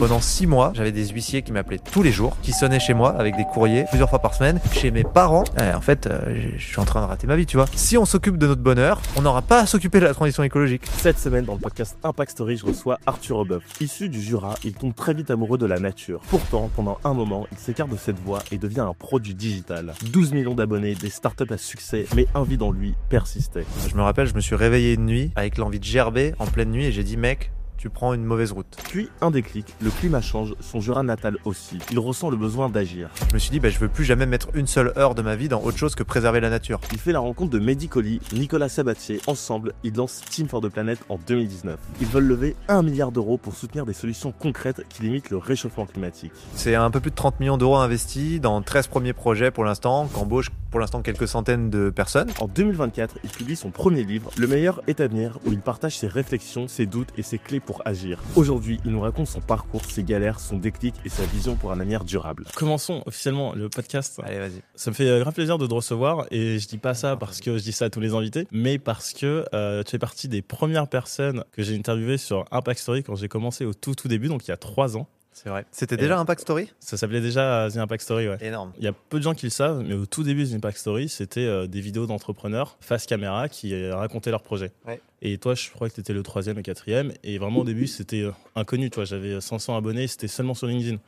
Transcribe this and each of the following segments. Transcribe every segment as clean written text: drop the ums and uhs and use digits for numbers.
pendant 6 mois, j'avais des huissiers qui m'appelaient tous les jours, qui sonnaient chez moi avec des courriers plusieurs fois par semaine, chez mes parents. En fait, je suis en train de rater ma vie, tu vois. Si on s'occupe de notre bonheur, on n'aura pas à s'occuper de la transition écologique. Cette semaine, dans le podcast Impact Story, je reçois Arthur Obeuf. Issu du Jura, il tombe très vite amoureux de la nature. Pourtant, pendant un moment, il s'écarte de cette voie et devient un pro du digital. 12 millions d'abonnés, des startups à succès, mais un vide en lui persistait. Je me rappelle, je me suis réveillé une nuit avec l'envie de gerber en pleine nuit et j'ai dit, mec, tu prends une mauvaise route. Puis, un déclic, le climat change, son Jura natal aussi. Il ressent le besoin d'agir. Je me suis dit, je veux plus jamais mettre une seule heure de ma vie dans autre chose que préserver la nature. Il fait la rencontre de Mehdi Colli, Nicolas Sabatier. Ensemble, ils lancent Team for the Planet en 2019. Ils veulent lever 1 milliard d'euros pour soutenir des solutions concrètes qui limitent le réchauffement climatique. C'est un peu plus de 30 millions d'euros investis dans 13 premiers projets pour l'instant, qu'embauchent pour l'instant quelques centaines de personnes. En 2024, il publie son premier livre, Le meilleur est à venir, où il partage ses réflexions, ses doutes et ses clés pour agir. Aujourd'hui, il nous raconte son parcours, ses galères, son déclic et sa vision pour un avenir durable. Commençons officiellement le podcast. Allez, vas-y. Ça me fait grave plaisir de te recevoir et je dis pas ça parce que je dis ça à tous les invités, mais parce que tu fais partie des premières personnes que j'ai interviewées sur Impact Story quand j'ai commencé au tout début, donc il y a 3 ans. C'est vrai. C'était déjà Impact Story ? Ça s'appelait déjà The Impact Story, ouais. Énorme. Il y a peu de gens qui le savent, mais au tout début de The Impact Story, c'était des vidéos d'entrepreneurs face caméra qui racontaient leurs projets. Ouais. Et toi, je crois que tu étais le 3e et 4e. Et vraiment, au début, c'était inconnu. Tu vois, j'avais 500 abonnés, c'était seulement sur LinkedIn.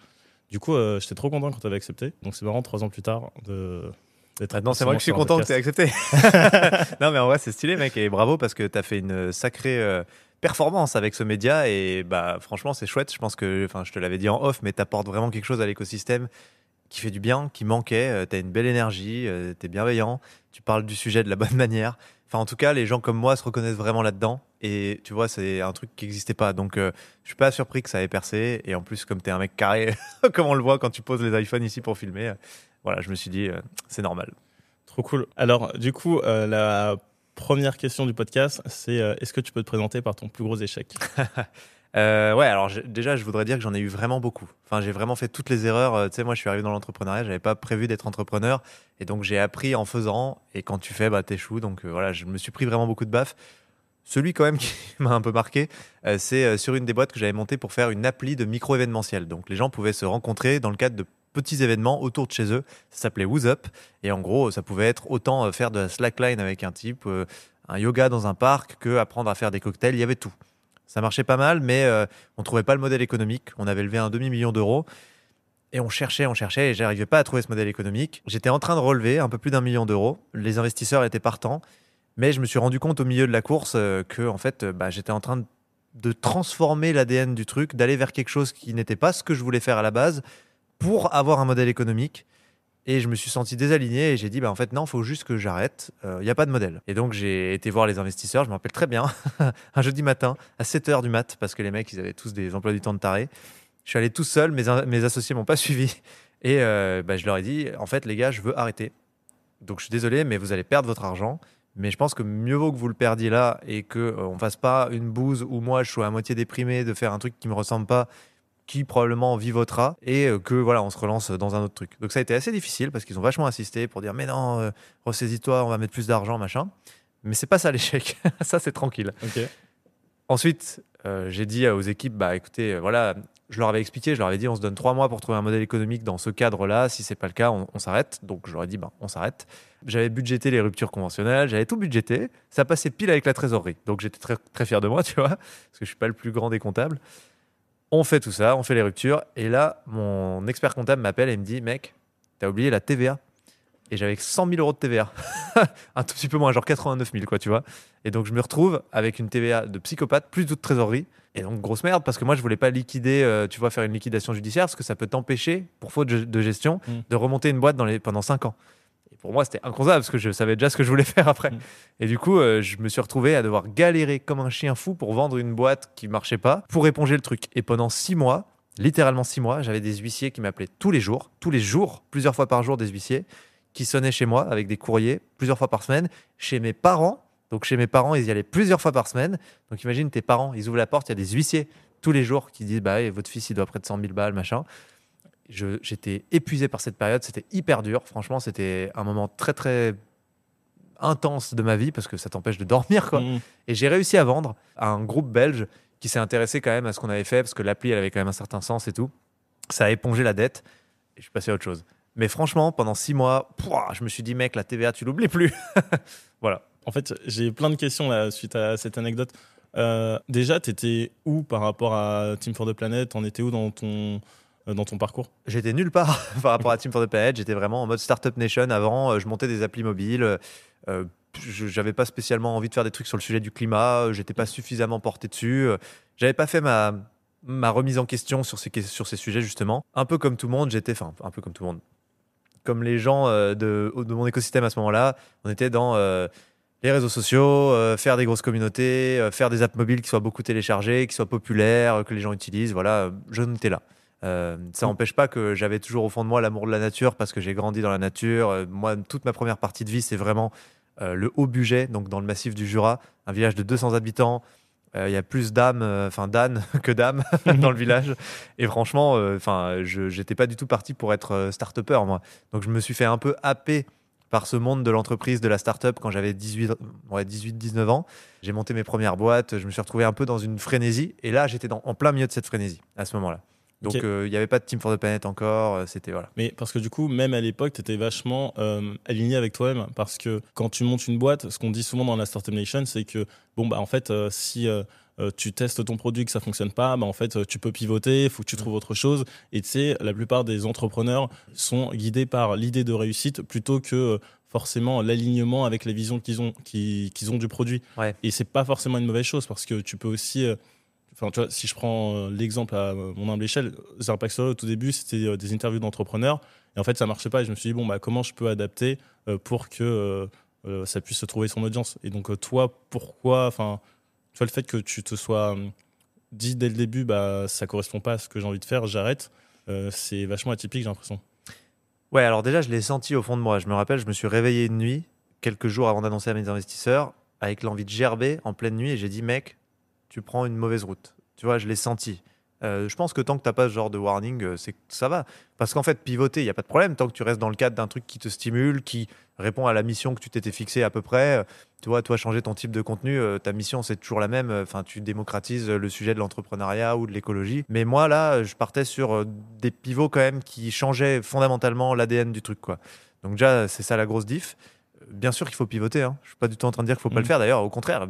Du coup, j'étais trop content quand tu avais accepté. Donc, c'est marrant, 3 ans plus tard, d'être. Non, c'est vrai que je suis content que tu aies accepté. Non, mais en vrai, c'est stylé, mec. Et bravo parce que tu as fait une sacrée performance avec ce média. Et franchement, c'est chouette. Je pense que, je te l'avais dit en off, mais tu apportes vraiment quelque chose à l'écosystème qui fait du bien, qui manquait. Tu as une belle énergie, tu es bienveillant, tu parles du sujet de la bonne manière. Enfin, en tout cas, les gens comme moi se reconnaissent vraiment là-dedans. Et tu vois, c'est un truc qui n'existait pas. Donc, je suis pas surpris que ça ait percé. Et en plus, comme tu es un mec carré, comme on le voit quand tu poses les iPhones ici pour filmer, voilà, je me suis dit, c'est normal. Trop cool. Alors, du coup, la première question du podcast, c'est est-ce que tu peux te présenter par ton plus gros échec ? Ouais, alors déjà, je voudrais dire que j'en ai eu vraiment beaucoup. Enfin, j'ai vraiment fait toutes les erreurs. Tu sais, moi, je suis arrivé dans l'entrepreneuriat, j'avais pas prévu d'être entrepreneur. Et donc, j'ai appris en faisant. Et quand tu fais, t'échoues. Donc, voilà, je me suis pris vraiment beaucoup de baffes. Celui, quand même, qui m'a un peu marqué, c'est sur une des boîtes que j'avais montée pour faire une appli de micro-événementiel. Donc, les gens pouvaient se rencontrer dans le cadre de petits événements autour de chez eux. Ça s'appelait Who's Up. Et en gros, ça pouvait être autant faire de la slackline avec un type, un yoga dans un parc, que apprendre à faire des cocktails. Il y avait tout. Ça marchait pas mal, mais on ne trouvait pas le modèle économique. On avait levé un demi-million d'euros et on cherchait et j'arrivais pas à trouver ce modèle économique. J'étais en train de relever un peu plus d'1 million d'euros. Les investisseurs étaient partants, mais je me suis rendu compte au milieu de la course que en fait, j'étais en train de transformer l'ADN du truc, d'aller vers quelque chose qui n'était pas ce que je voulais faire à la base pour avoir un modèle économique. Et je me suis senti désaligné et j'ai dit, en fait, non, il faut juste que j'arrête. Il n'y a pas de modèle. Et donc, j'ai été voir les investisseurs. Je me rappelle très bien, un jeudi matin, à 7h du mat, parce que les mecs, ils avaient tous des emplois du temps de taré. Je suis allé tout seul, mes associés ne m'ont pas suivi. Et je leur ai dit, en fait, les gars, je veux arrêter. Donc, je suis désolé, mais vous allez perdre votre argent. Mais je pense que mieux vaut que vous le perdiez là et qu'on ne fasse pas une bouse où moi, je sois à moitié déprimé de faire un truc qui ne me ressemble pas, qui probablement vivotera, et que voilà, on se relance dans un autre truc. Donc ça a été assez difficile parce qu'ils ont vachement insisté pour dire mais non, ressaisis-toi, on va mettre plus d'argent, machin. Mais c'est pas ça l'échec. Ça, c'est tranquille. Okay. Ensuite, j'ai dit aux équipes, écoutez, voilà, je leur avais expliqué, je leur avais dit on se donne 3 mois pour trouver un modèle économique dans ce cadre-là. Si c'est pas le cas, on s'arrête. Donc je leur ai dit on s'arrête. J'avais budgété les ruptures conventionnelles, j'avais tout budgété. Ça passait pile avec la trésorerie. Donc j'étais très, très fier de moi, tu vois, parce que je suis pas le plus grand des comptables. On fait tout ça, on fait les ruptures. Et là, mon expert comptable m'appelle et me dit, mec, t'as oublié la TVA. Et j'avais 100 000 euros de TVA. Un tout petit peu moins, genre 89 000, quoi, tu vois. Et donc, je me retrouve avec une TVA de psychopathe, plus toute trésorerie. Et donc, grosse merde, parce que moi, je voulais pas liquider, tu vois, faire une liquidation judiciaire, parce que ça peut t'empêcher, pour faute de gestion, de remonter une boîte pendant 5 ans. Et pour moi, c'était inconcevable, parce que je savais déjà ce que je voulais faire après. Et du coup, je me suis retrouvé à devoir galérer comme un chien fou pour vendre une boîte qui marchait pas, pour éponger le truc. Et pendant 6 mois, littéralement 6 mois, j'avais des huissiers qui m'appelaient tous les jours, plusieurs fois par jour, des huissiers, qui sonnaient chez moi avec des courriers plusieurs fois par semaine, chez mes parents. Donc chez mes parents, ils y allaient plusieurs fois par semaine. Donc imagine tes parents, ils ouvrent la porte, il y a des huissiers tous les jours qui disent votre fils, il doit près de 100 000 balles, machin. J'étais épuisé par cette période, c'était hyper dur. Franchement, c'était un moment très très intense de ma vie parce que ça t'empêche de dormir, quoi. Et j'ai réussi à vendre à un groupe belge qui s'est intéressé quand même à ce qu'on avait fait, parce que l'appli, elle avait quand même un certain sens et tout. Ça a épongé la dette et je suis passé à autre chose. Mais franchement, pendant 6 mois, je me suis dit, mec, la TVA, tu l'oublies plus. Voilà. En fait, j'ai plein de questions là, suite à cette anecdote. Déjà, tu étais où par rapport à Team for the Planet? T'en étais où dans ton parcours? J'étais nulle part par rapport à Team for the Planet. J'étais vraiment en mode Startup Nation avant. Je montais des applis mobiles. J'avais pas spécialement envie de faire des trucs sur le sujet du climat. J'étais pas suffisamment porté dessus. J'avais pas fait ma remise en question sur ces sujets, justement. Un peu comme tout le monde, un peu comme tout le monde. Comme les gens de mon écosystème à ce moment-là, on était dans les réseaux sociaux, faire des grosses communautés, faire des apps mobiles qui soient beaucoup téléchargées, qui soient populaires, que les gens utilisent. Voilà, je n'étais là. Ça n'empêche pas que j'avais toujours au fond de moi l'amour de la nature parce que j'ai grandi dans la nature. Moi, toute ma première partie de vie, c'est vraiment le Haut-Bugey, donc dans le massif du Jura, un village de 200 habitants. Il y a plus d'ânes que d'âmes dans le village. Et franchement, je n'étais pas du tout parti pour être start-upper, moi. Donc je me suis fait un peu happer par ce monde de l'entreprise, de la start-up quand j'avais 18-19 ans. J'ai monté mes premières boîtes, je me suis retrouvé un peu dans une frénésie. Et là, j'étais en plein milieu de cette frénésie à ce moment-là. Donc, il n'y avait pas de Team for the Planet encore. C'était voilà. Mais parce que du coup, même à l'époque, tu étais vachement aligné avec toi-même. Parce que quand tu montes une boîte, ce qu'on dit souvent dans la Startup Nation, c'est que, en fait, si tu testes ton produit, que ça ne fonctionne pas, en fait, tu peux pivoter, il faut que tu trouves autre chose. Et tu sais, la plupart des entrepreneurs sont guidés par l'idée de réussite plutôt que forcément l'alignement avec la vision qu'ils ont du produit. Ouais. Et c'est pas forcément une mauvaise chose parce que tu peux aussi... Enfin, tu vois, si je prends l'exemple à mon humble échelle, The Impact Story, au tout début, c'était des interviews d'entrepreneurs. Et en fait, ça ne marchait pas. Et je me suis dit, comment je peux adapter pour que ça puisse se trouver son audience? Et donc, toi, pourquoi, tu vois, le fait que tu te sois dit dès le début, ça ne correspond pas à ce que j'ai envie de faire, j'arrête, c'est vachement atypique, j'ai l'impression. Ouais, alors déjà, je l'ai senti au fond de moi. Je me rappelle, je me suis réveillé une nuit, quelques jours avant d'annoncer à mes investisseurs, avec l'envie de gerber en pleine nuit. Et j'ai dit, mec, tu prends une mauvaise route. Tu vois, je l'ai senti. Je pense que tant que tu n'as pas ce genre de warning, ça va. Parce qu'en fait, pivoter, il n'y a pas de problème. Tant que tu restes dans le cadre d'un truc qui te stimule, qui répond à la mission que tu t'étais fixée à peu près. Tu vois, toi, changer ton type de contenu, ta mission, c'est toujours la même. Enfin, tu démocratises le sujet de l'entrepreneuriat ou de l'écologie. Mais moi, là, je partais sur des pivots quand même qui changeaient fondamentalement l'ADN du truc, quoi. Donc déjà, c'est ça la grosse diff. Bien sûr qu'il faut pivoter. Je ne suis pas du tout en train de dire qu'il ne faut pas le faire. D'ailleurs, au contraire,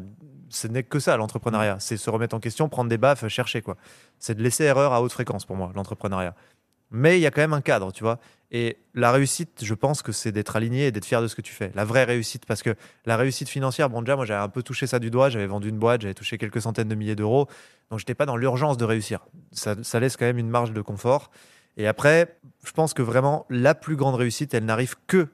ce n'est que ça, l'entrepreneuriat. C'est se remettre en question, prendre des baffes, chercher, quoi. C'est de laisser erreur à haute fréquence pour moi, l'entrepreneuriat. Mais il y a quand même un cadre, tu vois. Et la réussite, je pense que c'est d'être aligné et d'être fier de ce que tu fais. La vraie réussite, parce que la réussite financière, déjà, moi, j'avais un peu touché ça du doigt. J'avais vendu une boîte, j'avais touché quelques centaines de milliers d'euros. Donc, je n'étais pas dans l'urgence de réussir. Ça laisse quand même une marge de confort. Et après, je pense que vraiment, la plus grande réussite, elle n'arrive que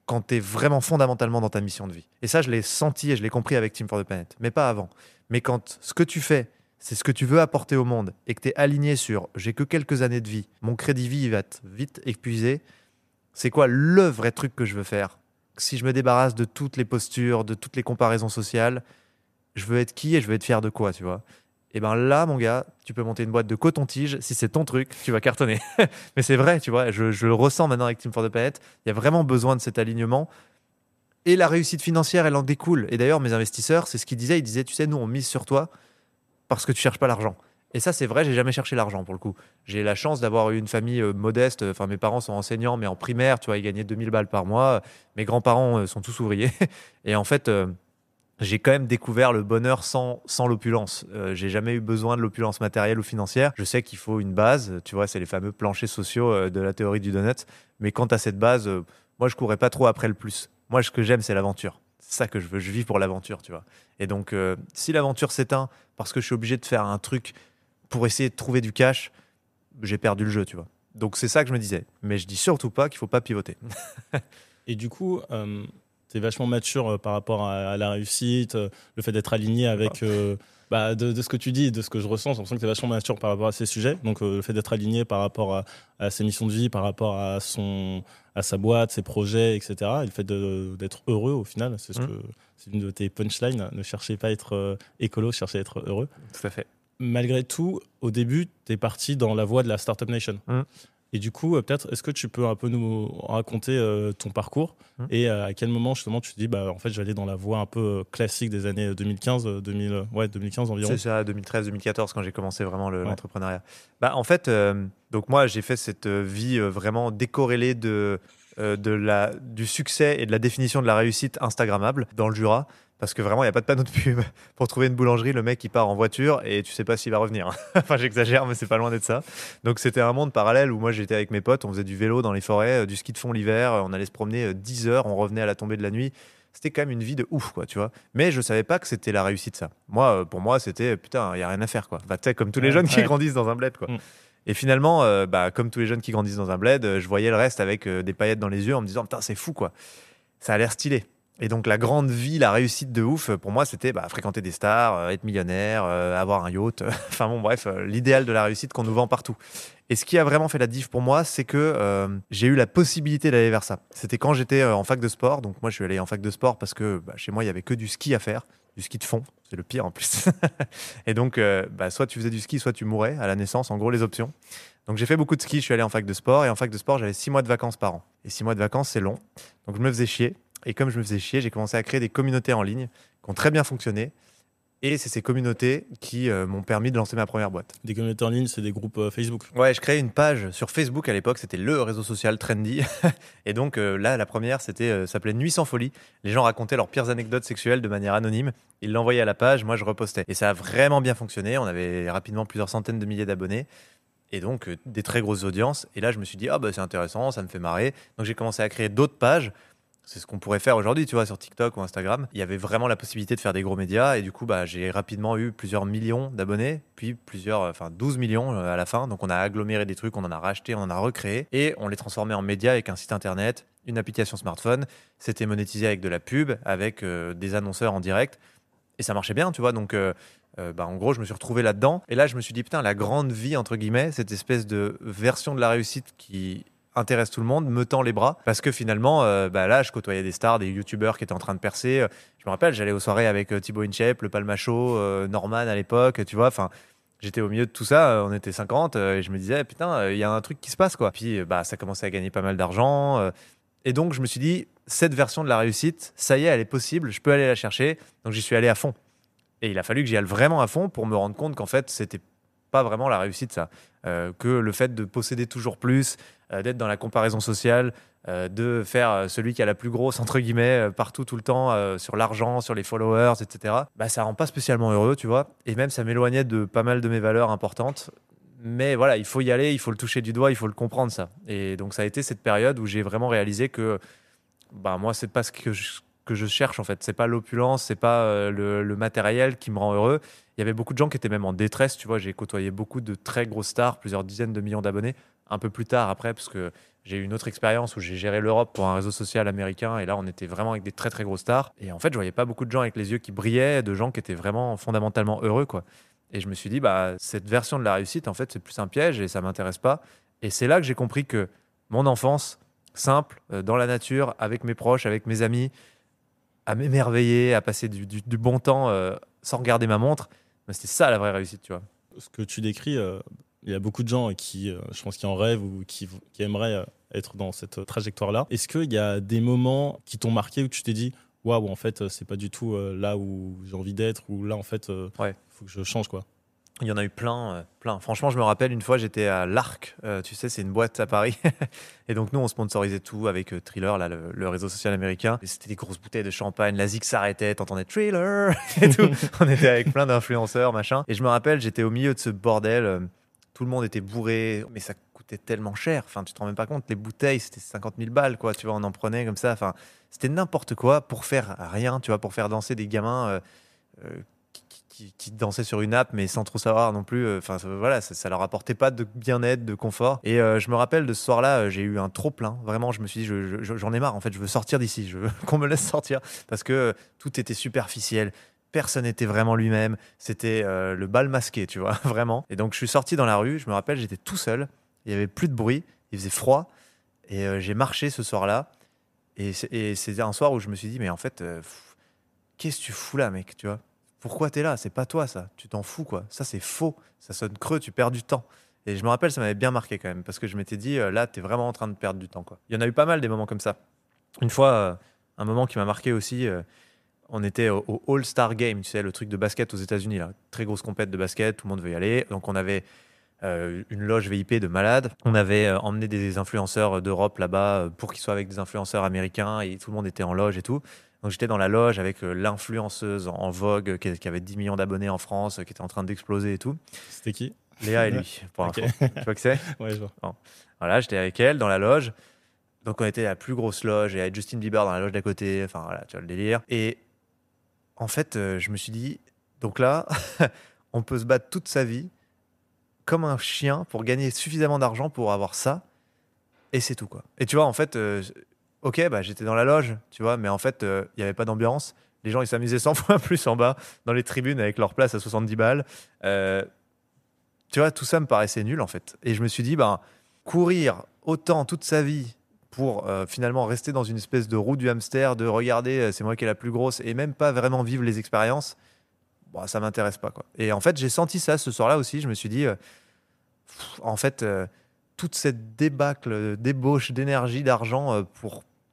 quand tu es vraiment fondamentalement dans ta mission de vie. Et ça, je l'ai senti et je l'ai compris avec Team for the Planet, mais pas avant. Mais quand ce que tu fais, c'est ce que tu veux apporter au monde et que tu es aligné sur « j'ai que quelques années de vie, mon crédit vie va être vite épuisé », c'est quoi le vrai truc que je veux faire? Si je me débarrasse de toutes les postures, de toutes les comparaisons sociales, je veux être qui et je veux être fier de quoi, tu vois? Et ben là, mon gars, tu peux monter une boîte de coton-tige. Si c'est ton truc, tu vas cartonner. Mais c'est vrai, tu vois, je le ressens maintenant avec Team for the Planet. Il y a vraiment besoin de cet alignement. Et la réussite financière, elle en découle. Et d'ailleurs, mes investisseurs, c'est ce qu'ils disaient. Ils disaient, tu sais, nous, on mise sur toi parce que tu cherches pas l'argent. Et ça, c'est vrai, j'ai jamais cherché l'argent pour le coup. J'ai la chance d'avoir eu une famille modeste. Enfin, mes parents sont enseignants, mais en primaire, tu vois, ils gagnaient 2000 balles par mois. Mes grands-parents sont tous ouvriers. Et en fait... j'ai quand même découvert le bonheur sans l'opulence. J'ai jamais eu besoin de l'opulence matérielle ou financière. Je sais qu'il faut une base, tu vois, c'est les fameux planchers sociaux de la théorie du donut. Mais quant à cette base, moi, je courais pas trop après le plus. Moi, ce que j'aime, c'est l'aventure. C'est ça que je veux. Je vis pour l'aventure, tu vois. Et donc, si l'aventure s'éteint parce que je suis obligé de faire un truc pour essayer de trouver du cash, j'ai perdu le jeu, tu vois. Donc, c'est ça que je me disais. Mais je dis surtout pas qu'il faut pas pivoter. Et du coup... tu es vachement mature par rapport à la réussite, le fait d'être aligné avec de ce que tu dis, de ce que je ressens. J'ai l'impression que tu es vachement mature par rapport à ces sujets. Donc, le fait d'être aligné par rapport à ses missions de vie, par rapport à sa boîte, ses projets, etc. Et le fait d'être heureux au final, c'est une de tes punchlines. Ne cherchez pas à être écolo, cherchez à être heureux. Tout à fait. Malgré tout, au début, tu es parti dans la voie de la Startup Nation. Et du coup, peut-être, est-ce que tu peux un peu nous raconter ton parcours et à quel moment justement tu te dis, bah, en fait, j'allais dans la voie un peu classique des années 2015, 2015 environ. C'est ça, 2013-2014, quand j'ai commencé vraiment Ouais. l'entrepreneuriat. Bah, en fait, donc moi, j'ai fait cette vie vraiment décorrélée du succès et de la définition de la réussite Instagrammable dans le Jura. Parce que vraiment, il n'y a pas de panneau de pub. Pour trouver une boulangerie, le mec, il part en voiture et tu sais pas s'il va revenir. Enfin, j'exagère, mais c'est pas loin d'être ça. Donc, c'était un monde parallèle où moi, j'étais avec mes potes, on faisait du vélo dans les forêts, du ski de fond l'hiver, on allait se promener 10 heures, on revenait à la tombée de la nuit. C'était quand même une vie de ouf, quoi, tu vois. Mais je savais pas que c'était la réussite, ça. Moi, pour moi, c'était putain, il y a rien à faire, quoi. Bah, tu sais, comme tous les jeunes qui Ouais. grandissent dans un bled, quoi. Mm. Et finalement, bah, comme tous les jeunes qui grandissent dans un bled, je voyais le reste avec des paillettes dans les yeux en me disant, putain, c'est fou, quoi. Ça a l'air stylé. Et donc, la grande vie, la réussite de ouf, pour moi, c'était bah, fréquenter des stars, être millionnaire, avoir un yacht. Enfin bon, bref, l'idéal de la réussite qu'on nous vend partout. Et ce qui a vraiment fait la diff pour moi, c'est que j'ai eu la possibilité d'aller vers ça. C'était quand j'étais en fac de sport. Donc, moi, je suis allé en fac de sport parce que bah, chez moi, il y avait que du ski à faire, du ski de fond. C'est le pire en plus. Et donc, bah, soit tu faisais du ski, soit tu mourais à la naissance. En gros, les options. Donc, j'ai fait beaucoup de ski. Je suis allé en fac de sport. Et en fac de sport, j'avais 6 mois de vacances par an. Et 6 mois de vacances, c'est long. Donc, je me faisais chier. Et comme je me faisais chier, j'ai commencé à créer des communautés en ligne qui ont très bien fonctionné. Et c'est ces communautés qui m'ont permis de lancer ma première boîte. Des communautés en ligne, c'est des groupes Facebook. Ouais, je créais une page sur Facebook à l'époque, c'était le réseau social trendy. Et donc là, la première, s'appelait Nuit sans folie. Les gens racontaient leurs pires anecdotes sexuelles de manière anonyme. Ils l'envoyaient à la page, moi je repostais. Et ça a vraiment bien fonctionné. On avait rapidement plusieurs centaines de milliers d'abonnés. Et donc des très grosses audiences. Et là, je me suis dit, ah bah c'est intéressant, ça me fait marrer. Donc j'ai commencé à créer d'autres pages. C'est ce qu'on pourrait faire aujourd'hui, tu vois, sur TikTok ou Instagram. Il y avait vraiment la possibilité de faire des gros médias. Et du coup, bah, j'ai rapidement eu plusieurs millions d'abonnés, puis 12 millions à la fin. Donc, on a aggloméré des trucs, on en a racheté, on en a recréé. Et on les transformait en médias avec un site internet, une application smartphone. C'était monétisé avec de la pub, avec des annonceurs en direct. Et ça marchait bien, tu vois. Donc, bah, en gros, je me suis retrouvé là-dedans. Et là, je me suis dit, putain, la grande vie, entre guillemets, cette espèce de version de la réussite qui intéresse tout le monde, me tend les bras. Parce que finalement, bah là, je côtoyais des stars, des youtubeurs qui étaient en train de percer. Je me rappelle, j'allais aux soirées avec Thibaut InShape, le Palmacho, Norman à l'époque, tu vois. Enfin, j'étais au milieu de tout ça, on était 50, et je me disais, putain, il y a un truc qui se passe, quoi. Puis, bah, ça commençait à gagner pas mal d'argent. Et donc, je me suis dit, cette version de la réussite, ça y est, elle est possible, je peux aller la chercher. Donc, j'y suis allé à fond. Et il a fallu que j'y aille vraiment à fond pour me rendre compte qu'en fait, c'était pas vraiment la réussite, ça. Que le fait de posséder toujours plus, d'être dans la comparaison sociale, de faire celui qui a la plus grosse, entre guillemets, partout, tout le temps, sur l'argent, sur les followers, etc., bah, ça rend pas spécialement heureux, tu vois. Et même, ça m'éloignait de pas mal de mes valeurs importantes. Mais voilà, il faut y aller, il faut le toucher du doigt, il faut le comprendre, ça. Et donc, ça a été cette période où j'ai vraiment réalisé que bah, moi, c'est pas ce que je cherche, en fait. C'est pas l'opulence, c'est pas le matériel qui me rend heureux. Il y avait beaucoup de gens qui étaient même en détresse, tu vois. J'ai côtoyé beaucoup de très grosses stars, plusieurs dizaines de millions d'abonnés, un peu plus tard après, parce que j'ai eu une autre expérience où j'ai géré l'Europe pour un réseau social américain, et là, on était vraiment avec des très très grosses stars. Et en fait, je voyais pas beaucoup de gens avec les yeux qui brillaient, de gens qui étaient vraiment fondamentalement heureux, quoi. Et je me suis dit, bah, cette version de la réussite, en fait, c'est plus un piège et ça m'intéresse pas. Et c'est là que j'ai compris que mon enfance, simple, dans la nature, avec mes proches, avec mes amis, à m'émerveiller, à passer du bon temps sans regarder ma montre, mais c'était ça la vraie réussite, tu vois. Ce que tu décris, il y a beaucoup de gens qui, je pense, qui en rêvent ou qui aimeraient être dans cette trajectoire-là. Est-ce qu'il y a des moments qui t'ont marqué où tu t'es dit, waouh, en fait, c'est pas du tout là où j'ai envie d'être, ou là, en fait, Ouais. faut que je change, quoi. Il y en a eu plein, plein. Franchement, je me rappelle une fois, j'étais à l'Arc, tu sais, c'est une boîte à Paris. Et donc, nous, on sponsorisait tout avec Thriller, là, le réseau social américain. Et c'était des grosses bouteilles de champagne, la zig s'arrêtait, t'entendais Thriller et tout. On était avec plein d'influenceurs, machin. Et je me rappelle, j'étais au milieu de ce bordel. Tout le monde était bourré, mais ça coûtait tellement cher. Enfin, tu te rends même pas compte, les bouteilles, c'était 50 000 balles, quoi. Tu vois, on en prenait comme ça. Enfin, c'était n'importe quoi pour faire rien, tu vois, pour faire danser des gamins. Qui dansaient sur une app mais sans trop savoir non plus, enfin voilà, ça leur apportait pas de bien-être, de confort. Et je me rappelle de ce soir-là, j'ai eu un trop plein, vraiment. Je me suis dit, j'en ai marre, en fait, je veux sortir d'ici, je veux qu'on me laisse sortir, parce que tout était superficiel, personne n'était vraiment lui-même, c'était le bal masqué, tu vois. Vraiment. Et donc je suis sorti dans la rue, je me rappelle, j'étais tout seul, il y avait plus de bruit, il faisait froid, et j'ai marché ce soir-là, et c'était un soir où je me suis dit, mais en fait, qu'est-ce que tu fous là, mec, tu vois. Pourquoi t'es là? C'est pas toi, ça. Tu t'en fous, quoi. Ça, c'est faux. Ça sonne creux, tu perds du temps. Et je me rappelle, ça m'avait bien marqué quand même, parce que je m'étais dit, là, t'es vraiment en train de perdre du temps, quoi. Il y en a eu pas mal des moments comme ça. Une fois, un moment qui m'a marqué aussi, on était au All-Star Game, tu sais, le truc de basket aux États-Unis, là. Très grosse compète de basket, tout le monde veut y aller. Donc on avait une loge VIP de malades. On avait emmené des influenceurs d'Europe là-bas pour qu'ils soient avec des influenceurs américains et tout le monde était en loge et tout. Donc j'étais dans la loge avec l'influenceuse en vogue qui avait 10 millions d'abonnés en France, qui était en train d'exploser et tout. C'était qui? Léa et lui, pour Ok. l'info. Tu vois qui c'est? Ouais, je vois. Bon. Voilà, j'étais avec elle dans la loge. Donc on était la plus grosse loge et il y avait Justin Bieber dans la loge d'à côté. Enfin voilà, tu vois le délire. Et en fait, je me suis dit, donc là, on peut se battre toute sa vie comme un chien pour gagner suffisamment d'argent pour avoir ça. Et c'est tout, quoi. Et tu vois, en fait, ok, bah, j'étais dans la loge, tu vois, mais en fait, il n'y avait pas d'ambiance. Les gens, ils s'amusaient 100 fois plus en bas, dans les tribunes, avec leur place à 70 balles. Tu vois, tout ça me paraissait nul, en fait. Et je me suis dit, bah, courir autant toute sa vie pour finalement rester dans une espèce de roue du hamster, de regarder, c'est moi qui est la plus grosse, et même pas vraiment vivre les expériences, bon, ça m'intéresse pas, quoi. Et en fait, j'ai senti ça ce soir-là aussi. Je me suis dit, en fait, toute cette débâcle, débauche d'énergie, d'argent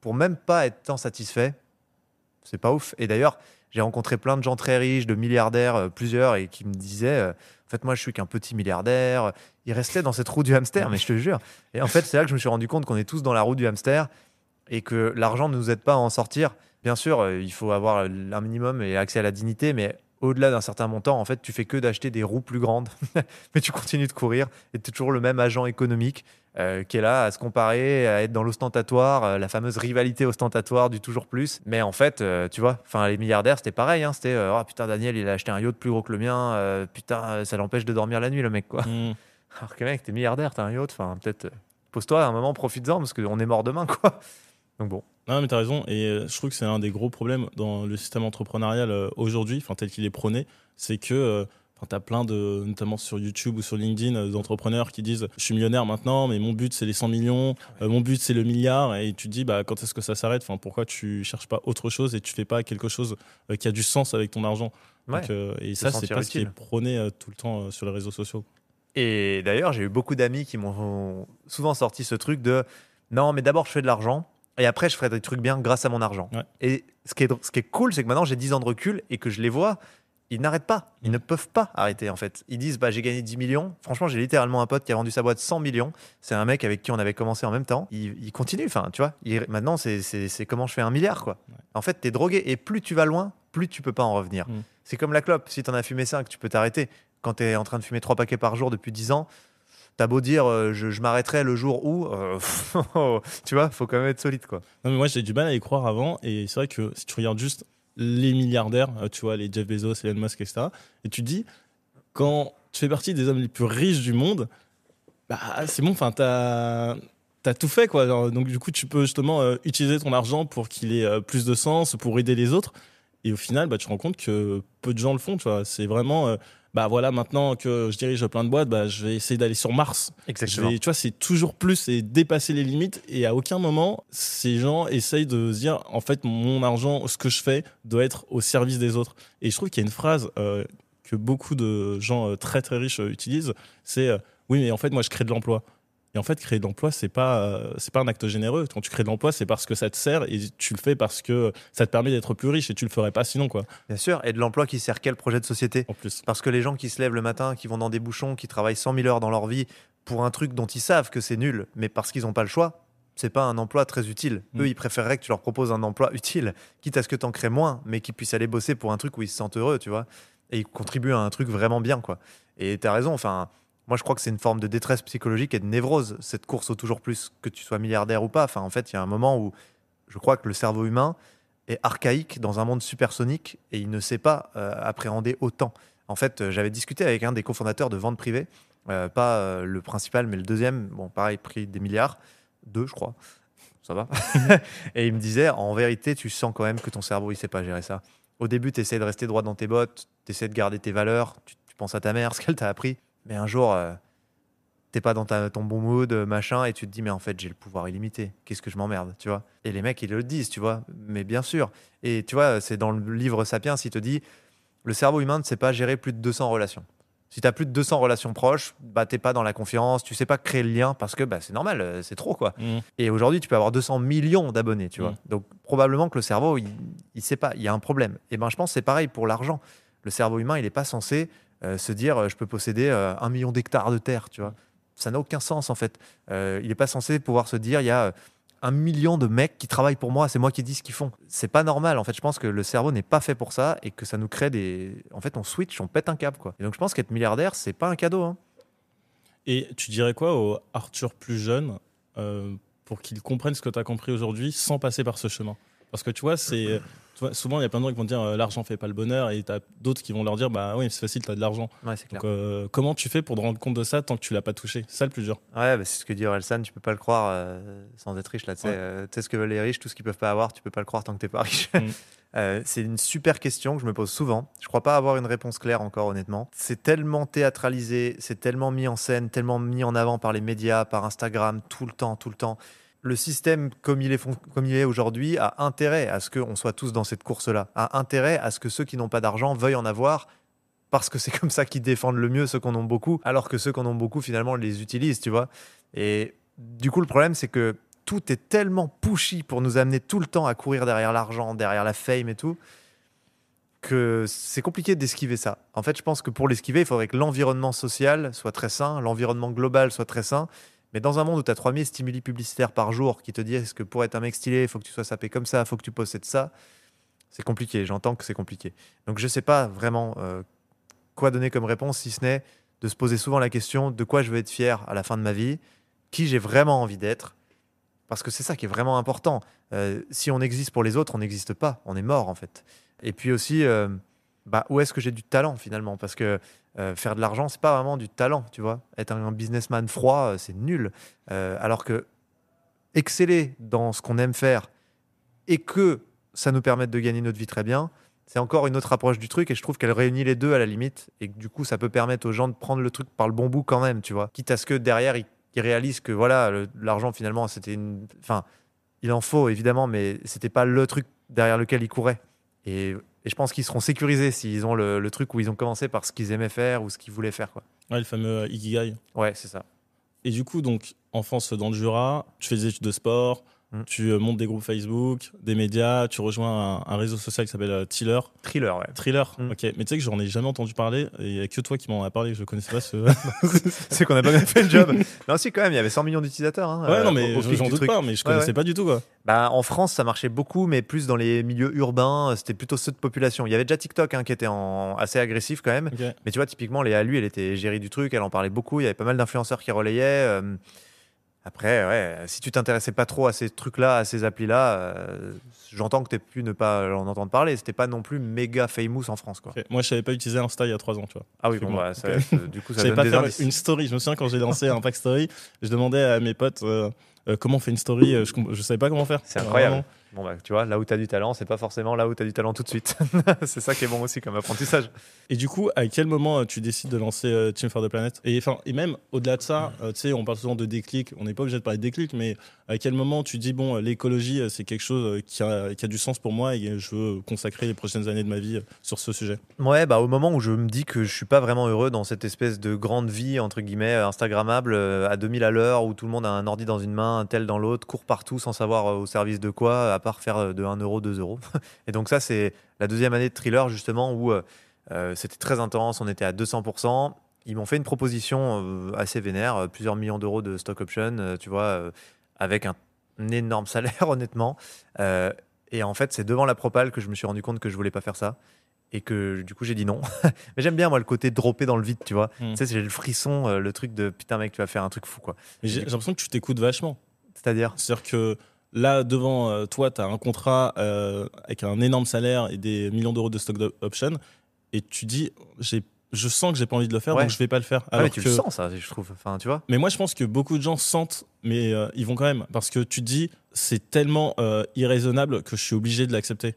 pour même pas être tant satisfait, c'est pas ouf. Et d'ailleurs, j'ai rencontré plein de gens très riches, de milliardaires, plusieurs, et qui me disaient, en fait, moi, je suis qu'un petit milliardaire. Ils restaient dans cette roue du hamster, mais je te jure. Et en fait, c'est là que je me suis rendu compte qu'on est tous dans la roue du hamster et que l'argent ne nous aide pas à en sortir. Bien sûr, il faut avoir un minimum et accès à la dignité, mais au-delà d'un certain montant, en fait, tu fais que d'acheter des roues plus grandes, mais tu continues de courir et tu es toujours le même agent économique qui est là à se comparer, à être dans l'ostentatoire, la fameuse rivalité ostentatoire du toujours plus. Mais en fait, tu vois, les milliardaires, c'était pareil. Hein, c'était oh putain, Daniel, il a acheté un yacht plus gros que le mien. Putain, ça l'empêche de dormir la nuit, le mec, quoi. Mm. Alors que mec, t'es milliardaire, t'as un yacht. Enfin, peut-être pose-toi un moment, profites-en parce qu'on est mort demain, quoi. Donc bon. Non, mais t'as raison. Et je trouve que c'est un des gros problèmes dans le système entrepreneurial aujourd'hui, tel qu'il est prôné, c'est que t'as plein de, notamment sur YouTube ou sur LinkedIn, d'entrepreneurs qui disent je suis millionnaire maintenant, mais mon but c'est les 100 millions, mon but c'est le milliard. Et tu te dis bah, quand est-ce que ça s'arrête? Pourquoi tu cherches pas autre chose et tu fais pas quelque chose qui a du sens avec ton argent? Ouais, Donc, et ça, c'est pas ce qui est prôné tout le temps sur les réseaux sociaux. Et d'ailleurs, j'ai eu beaucoup d'amis qui m'ont souvent sorti ce truc de non, mais d'abord je fais de l'argent et après je ferai des trucs bien grâce à mon argent. Ouais. Et ce qui est cool, c'est que maintenant j'ai 10 ans de recul et que je les vois, ils n'arrêtent pas. Ils ne peuvent pas arrêter en fait. Ils disent bah, j'ai gagné 10 millions. Franchement, j'ai littéralement un pote qui a vendu sa boîte 100 millions. C'est un mec avec qui on avait commencé en même temps. Il continue, tu vois. Maintenant, c'est comment je fais 1 milliard, quoi. Ouais. En fait, t'es drogué et plus tu vas loin, plus tu peux pas en revenir. C'est comme la clope. Si t'en as fumé 5, tu peux t'arrêter. Quand t'es en train de fumer 3 paquets par jour depuis 10 ans, t'as beau dire je m'arrêterai le jour où, tu vois, faut quand même être solide, quoi. Non, mais moi, j'ai du mal à y croire avant. Et c'est vrai que si tu regardes juste les milliardaires, tu vois, les Jeff Bezos, Elon Musk, etc. Et tu te dis, quand tu fais partie des hommes les plus riches du monde, bah, c'est bon, t'as tout fait, quoi. Donc, du coup, tu peux justement utiliser ton argent pour qu'il ait plus de sens, pour aider les autres. Et au final, bah, tu te rends compte que peu de gens le font, tu vois. C'est vraiment, bah voilà, maintenant que je dirige plein de boîtes, bah, je vais essayer d'aller sur Mars. Exactement. Tu vois, c'est toujours plus et dépasser les limites. Et à aucun moment, ces gens essayent de se dire, en fait, mon argent, ce que je fais, doit être au service des autres. Et je trouve qu'il y a une phrase que beaucoup de gens très très riches utilisent, c'est oui, mais en fait, moi, je crée de l'emploi. Et en fait, créer de l'emploi, c'est pas un acte généreux. Quand tu crées de l'emploi, c'est parce que ça te sert et tu le fais parce que ça te permet d'être plus riche et tu le ferais pas sinon, quoi. Bien sûr, et de l'emploi qui sert quel projet de société? En plus. Parce que les gens qui se lèvent le matin, qui vont dans des bouchons, qui travaillent 100 000 heures dans leur vie pour un truc dont ils savent que c'est nul, mais parce qu'ils n'ont pas le choix, c'est pas un emploi très utile. Eux, ils préféreraient que tu leur proposes un emploi utile, quitte à ce que tu en crées moins, mais qu'ils puissent aller bosser pour un truc où ils se sentent heureux, tu vois. Et ils contribuent à un truc vraiment bien, quoi. Et tu as raison, moi, je crois que c'est une forme de détresse psychologique et de névrose, cette course au toujours plus, que tu sois milliardaire ou pas. En fait, il y a un moment où je crois que le cerveau humain est archaïque dans un monde supersonique et il ne sait pas appréhender autant. En fait, j'avais discuté avec un des cofondateurs de Vente Privée, pas le principal, mais le deuxième. Bon, pareil, prix des milliards, 2, je crois. Ça va. Et il me disait, en vérité, tu sens quand même que ton cerveau, il sait pas gérer ça. Au début, tu essaies de rester droit dans tes bottes, tu essaies de garder tes valeurs, tu penses à ta mère, ce qu'elle t'a appris. Mais un jour, t'es pas dans ton bon mood, machin, et tu te dis, mais en fait, j'ai le pouvoir illimité. Qu'est-ce que je m'emmerde, tu vois? Et les mecs, ils le disent, tu vois. Mais bien sûr. Et tu vois, c'est dans le livre Sapiens, il te dit, le cerveau humain ne sait pas gérer plus de 200 relations. Si tu as plus de 200 relations proches, bah, tu n'es pas dans la confiance, tu sais pas créer le lien parce que bah, c'est normal, c'est trop, quoi. Et aujourd'hui, tu peux avoir 200 millions d'abonnés, tu vois. Donc, probablement que le cerveau, il sait pas, il y a un problème. Et ben, je pense que c'est pareil pour l'argent. Le cerveau humain, il n'est pas censé se dire je peux posséder 1 million d'hectares de terre, tu vois. Ça n'a aucun sens, en fait. Il n'est pas censé pouvoir se dire il y a 1 million de mecs qui travaillent pour moi, c'est moi qui dis ce qu'ils font. C'est pas normal. En fait, je pense que le cerveau n'est pas fait pour ça et que ça nous crée des. En fait, on switch, on pète un câble, quoi. Et donc, je pense qu'être milliardaire, c'est pas un cadeau, hein. Et tu dirais quoi au Arthur plus jeune pour qu'il comprenne ce que tu as compris aujourd'hui sans passer par ce chemin? Parce que tu vois, souvent il y a plein de gens qui vont dire l'argent fait pas le bonheur, et tu as d'autres qui vont leur dire bah oui, c'est facile, tu as de l'argent. Ouais, c'est clair. Donc, comment tu fais pour te rendre compte de ça tant que tu l'as pas touché? C'est ça le plus dur. Ouais, bah, c'est ce que dit Orelsan, tu peux pas le croire sans être riche, là. Tu sais ce que veulent les riches, tout ce qu'ils peuvent pas avoir, tu peux pas le croire tant que t'es pas riche. C'est une super question que je me pose souvent. Je crois pas avoir une réponse claire encore, honnêtement. C'est tellement théâtralisé, c'est tellement mis en scène, tellement mis en avant par les médias, par Instagram, tout le temps, tout le temps. Le système, comme il est aujourd'hui, a intérêt à ce qu'on soit tous dans cette course-là, a intérêt à ce que ceux qui n'ont pas d'argent veuillent en avoir, parce que c'est comme ça qu'ils défendent le mieux ceux qu'on en ont beaucoup, alors que ceux qu'on en ont beaucoup, finalement, les utilisent, tu vois. Et du coup, le problème, c'est que tout est tellement pushy pour nous amener tout le temps à courir derrière l'argent, derrière la fame et tout, que c'est compliqué d'esquiver ça. En fait, je pense que pour l'esquiver, il faudrait que l'environnement social soit très sain, l'environnement global soit très sain. Mais dans un monde où tu as 3000 stimuli publicitaires par jour qui te disent que pour être un mec stylé, il faut que tu sois sapé comme ça, il faut que tu possèdes ça, c'est compliqué. J'entends que c'est compliqué. Donc, je ne sais pas vraiment quoi donner comme réponse, si ce n'est de se poser souvent la question de quoi je veux être fier à la fin de ma vie, qui j'ai vraiment envie d'être, parce que c'est ça qui est vraiment important. Si on existe pour les autres, on n'existe pas, on est mort en fait. Et puis aussi, où est-ce que j'ai du talent finalement? Parce que faire de l'argent, c'est pas vraiment du talent, tu vois. Être un businessman froid, c'est nul. Alors que exceller dans ce qu'on aime faire et que ça nous permette de gagner notre vie très bien, c'est encore une autre approche du truc, et je trouve qu'elle réunit les deux à la limite, et que du coup, ça peut permettre aux gens de prendre le truc par le bon bout quand même, tu vois. Quitte à ce que derrière, ils réalisent que voilà, l'argent finalement, c'était une. Enfin, il en faut évidemment, mais c'était pas le truc derrière lequel ils couraient. Et je pense qu'ils seront sécurisés s'ils ont le truc où ils ont commencé par ce qu'ils aimaient faire ou ce qu'ils voulaient faire, quoi. Ouais, le fameux Ikigai. Ouais, c'est ça. Et du coup, donc, enfance dans le Jura, tu fais des études de sport, tu montes des groupes Facebook, des médias, tu rejoins un réseau social qui s'appelle Thriller. Thriller, ouais. Thriller, ok. Mais tu sais que j'en ai jamais entendu parler, et il n'y a que toi qui m'en as parlé, je connaissais pas ce. C'est qu'on a pas bien fait le job. Non, si, quand même, il y avait 100 millions d'utilisateurs. Hein, ouais, non, mais j'en doute pas, mais je connaissais pas du tout, quoi. Bah, en France, ça marchait beaucoup, mais plus dans les milieux urbains, c'était plutôt ceux de population. Il y avait déjà TikTok qui était assez agressif quand même. Okay. Mais tu vois, typiquement, Léa, lui, elle était gérée du truc, elle en parlait beaucoup. Il y avait pas mal d'influenceurs qui relayaient. Après, ouais, si tu t'intéressais pas trop à ces trucs-là, à ces applis-là, j'entends que tu aies pu ne pas en entendre parler. C'était pas non plus méga famous en France, quoi. Okay. Moi, je savais pas utiliser Insta il y a 3 ans, tu vois. Ah oui, bon, bah, ça, du coup, ça je savais donne pas des faire indices. une story. Je me souviens quand j'ai lancé Impact Story, je demandais à mes potes comment on fait une story. Je savais pas comment faire. C'est incroyable. Vraiment. Bon, bah, tu vois, là où tu as du talent, c'est pas forcément là où tu as du talent tout de suite. C'est ça qui est bon aussi comme apprentissage. Et du coup, à quel moment tu décides de lancer Team for the Planet? Et même au-delà de ça, tu sais, on parle souvent de déclic. On n'est pas obligé de parler de déclic, mais à quel moment tu dis bon, l'écologie, c'est quelque chose qui a du sens pour moi et je veux consacrer les prochaines années de ma vie sur ce sujet? Ouais, bah au moment où je me dis que je suis pas vraiment heureux dans cette espèce de grande vie entre guillemets instagrammable à 2000 à l'heure, où tout le monde a un ordi dans une main, un tel dans l'autre, court partout sans savoir au service de quoi, à part faire de 1 euro, 2 euros. Et donc ça, c'est la deuxième année de Thriller justement, où c'était très intense, on était à 200%. Ils m'ont fait une proposition assez vénère, plusieurs millions d'euros de stock option, tu vois, avec un énorme salaire honnêtement. Et en fait, c'est devant la propale que je me suis rendu compte que je voulais pas faire ça. Et que du coup j'ai dit non. Mais j'aime bien moi le côté dropper dans le vide, tu vois. Tu sais, j'ai le frisson, le truc de putain mec, tu vas faire un truc fou, quoi. Mais j'ai l'impression que tu t'écoutes vachement. C'est-à-dire que là devant toi, tu as un contrat avec un énorme salaire et des millions d'euros de stock option, et tu dis je sens que j'ai pas envie de le faire, donc je vais pas le faire. Alors mais tu le sens ça, je trouve. Enfin, tu vois. Mais moi je pense que beaucoup de gens sentent, mais ils vont quand même, parce que tu te dis c'est tellement irraisonnable que je suis obligé de l'accepter.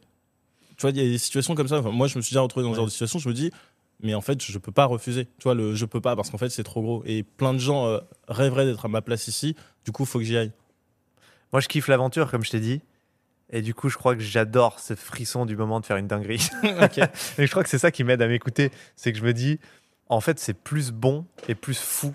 Tu vois, il y a des situations comme ça. Enfin, moi, je me suis déjà retrouvé dans ce genre de situation. Je me dis, mais en fait, je peux pas refuser. Tu vois, je peux pas parce qu'en fait, c'est trop gros. Et plein de gens rêveraient d'être à ma place ici. Du coup, il faut que j'y aille. Moi, je kiffe l'aventure, comme je t'ai dit. Et du coup, je crois que j'adore ce frisson du moment de faire une dinguerie. Okay. Et je crois que c'est ça qui m'aide à m'écouter. C'est que je me dis, en fait, c'est plus bon et plus fou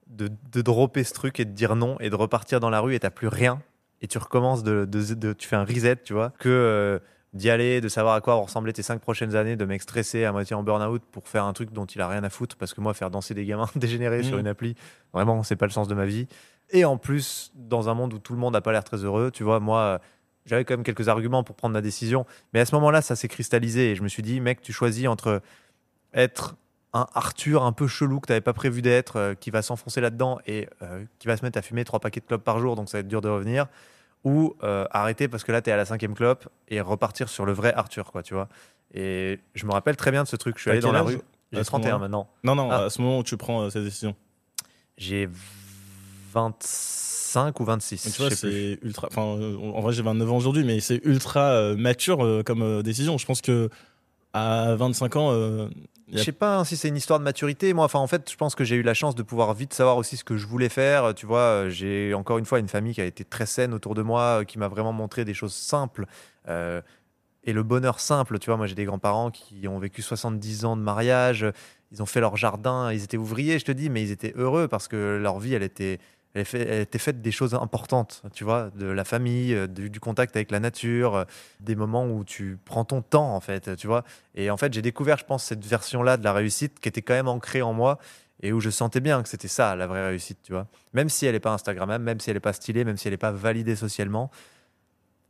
de dropper ce truc et de dire non et de repartir dans la rue et t'as plus rien et tu recommences tu fais un reset, tu vois, que d'y aller, de savoir à quoi vont ressembler tes 5 prochaines années, de mec stressé à moitié en burn-out pour faire un truc dont il a rien à foutre, parce que moi, faire danser des gamins dégénérés sur une appli, vraiment, c'est pas le sens de ma vie. Et en plus, dans un monde où tout le monde n'a pas l'air très heureux, tu vois, moi, j'avais quand même quelques arguments pour prendre ma décision, mais à ce moment-là, ça s'est cristallisé et je me suis dit, mec, tu choisis entre être un Arthur un peu chelou que tu n'avais pas prévu d'être, qui va s'enfoncer là-dedans et qui va se mettre à fumer 3 paquets de clopes par jour, donc ça va être dur de revenir, ou arrêter parce que là, tu es à la 5e clope et repartir sur le vrai Arthur, quoi, tu vois. Et je me rappelle très bien de ce truc. Je suis allé dans la rue. J'ai 31 maintenant. Non, à ce moment où tu prends cette décision. J'ai 25 ou 26. Mais tu vois, c'est ultra. Enfin, en vrai, j'ai 29 ans aujourd'hui, mais c'est ultra mature comme décision. Je pense que à 25 ans. Je sais pas si c'est une histoire de maturité. Moi, en fait, je pense que j'ai eu la chance de pouvoir vite savoir aussi ce que je voulais faire. Tu vois, j'ai encore une fois une famille qui a été très saine autour de moi, qui m'a vraiment montré des choses simples. Et le bonheur simple, tu vois, moi j'ai des grands-parents qui ont vécu 70 ans de mariage, ils ont fait leur jardin, ils étaient ouvriers, je te dis, mais ils étaient heureux parce que leur vie, elle était faite des choses importantes, tu vois, de la famille, du contact avec la nature, des moments où tu prends ton temps, en fait, tu vois. Et en fait, j'ai découvert, je pense, cette version-là de la réussite qui était quand même ancrée en moi et où je sentais bien que c'était ça, la vraie réussite, tu vois. Même si elle n'est pas Instagrammable, même si elle n'est pas stylée, même si elle n'est pas validée socialement,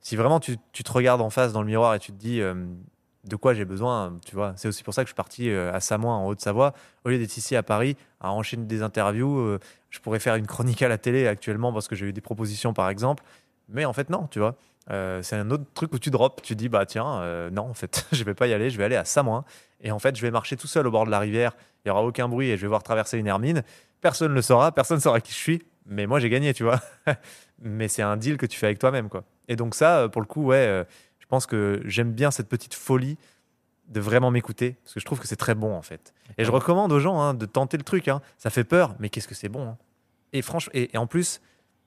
si vraiment tu te regardes en face dans le miroir et tu te dis de quoi j'ai besoin, tu vois. C'est aussi pour ça que je suis parti à Samoin, en Haute-Savoie, au lieu d'être ici à Paris, à enchaîner des interviews. Je pourrais faire une chronique à la télé actuellement parce que j'ai eu des propositions, par exemple. Mais en fait, non, tu vois. C'est un autre truc où tu drops. Tu dis, bah tiens, non, en fait, je vais pas y aller, je vais aller à Samoin. Et en fait, je vais marcher tout seul au bord de la rivière. Il n'y aura aucun bruit et je vais voir traverser une hermine. Personne ne le saura, personne ne saura qui je suis. Mais moi, j'ai gagné, tu vois. Mais c'est un deal que tu fais avec toi-même, quoi. Et donc ça, pour le coup, ouais, je pense que j'aime bien cette petite folie de vraiment m'écouter, parce que je trouve que c'est très bon, en fait. Et je recommande aux gens de tenter le truc. Ça fait peur, mais qu'est-ce que c'est bon. Et franchement, et en plus,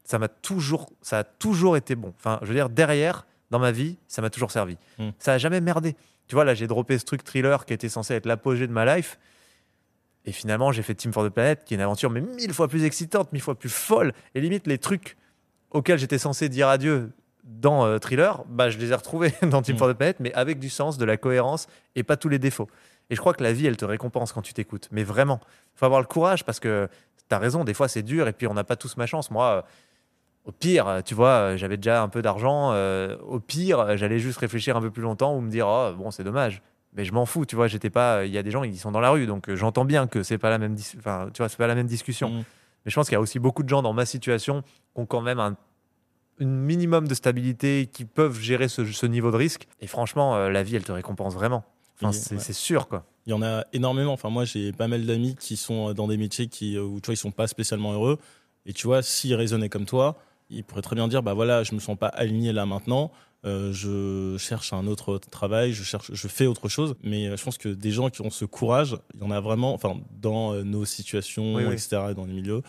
ça a toujours été bon. Enfin, je veux dire, derrière, dans ma vie, ça m'a toujours servi. Ça a jamais merdé. Tu vois, là, j'ai droppé ce truc Thriller qui était censé être l'apogée de ma life. Et finalement, j'ai fait Team for the Planet, qui est une aventure mais 1000 fois plus excitante, 1000 fois plus folle. Et limite, les trucs auxquels j'étais censé dire adieu dans Thriller, bah, je les ai retrouvés dans Team for the Planet, mais avec du sens, de la cohérence et pas tous les défauts. Et je crois que la vie, elle te récompense quand tu t'écoutes. Mais vraiment, il faut avoir le courage parce que tu as raison, des fois c'est dur et puis on n'a pas tous ma chance. Moi, au pire, tu vois, j'avais déjà un peu d'argent. Au pire, j'allais juste réfléchir un peu plus longtemps ou me dire, oh, bon, c'est dommage. Mais je m'en fous, tu vois, j'étais pas. Il y a des gens, ils sont dans la rue, donc j'entends bien que c'est pas la même, enfin, tu vois, c'est pas la même discussion. Mais je pense qu'il y a aussi beaucoup de gens dans ma situation qui ont quand même un minimum de stabilité, qui peuvent gérer ce niveau de risque. Et franchement, la vie, elle te récompense vraiment. Enfin, c'est sûr, quoi. Il y en a énormément. Enfin, moi, j'ai pas mal d'amis qui sont dans des métiers où tu vois, ils sont pas spécialement heureux. Et tu vois, s'ils raisonnaient comme toi, ils pourraient très bien dire, bah voilà, je me sens pas aligné là maintenant. Je cherche un autre travail, je fais autre chose. Mais je pense que des gens qui ont ce courage, il y en a vraiment, enfin, dans nos situations, etc., dans les milieux,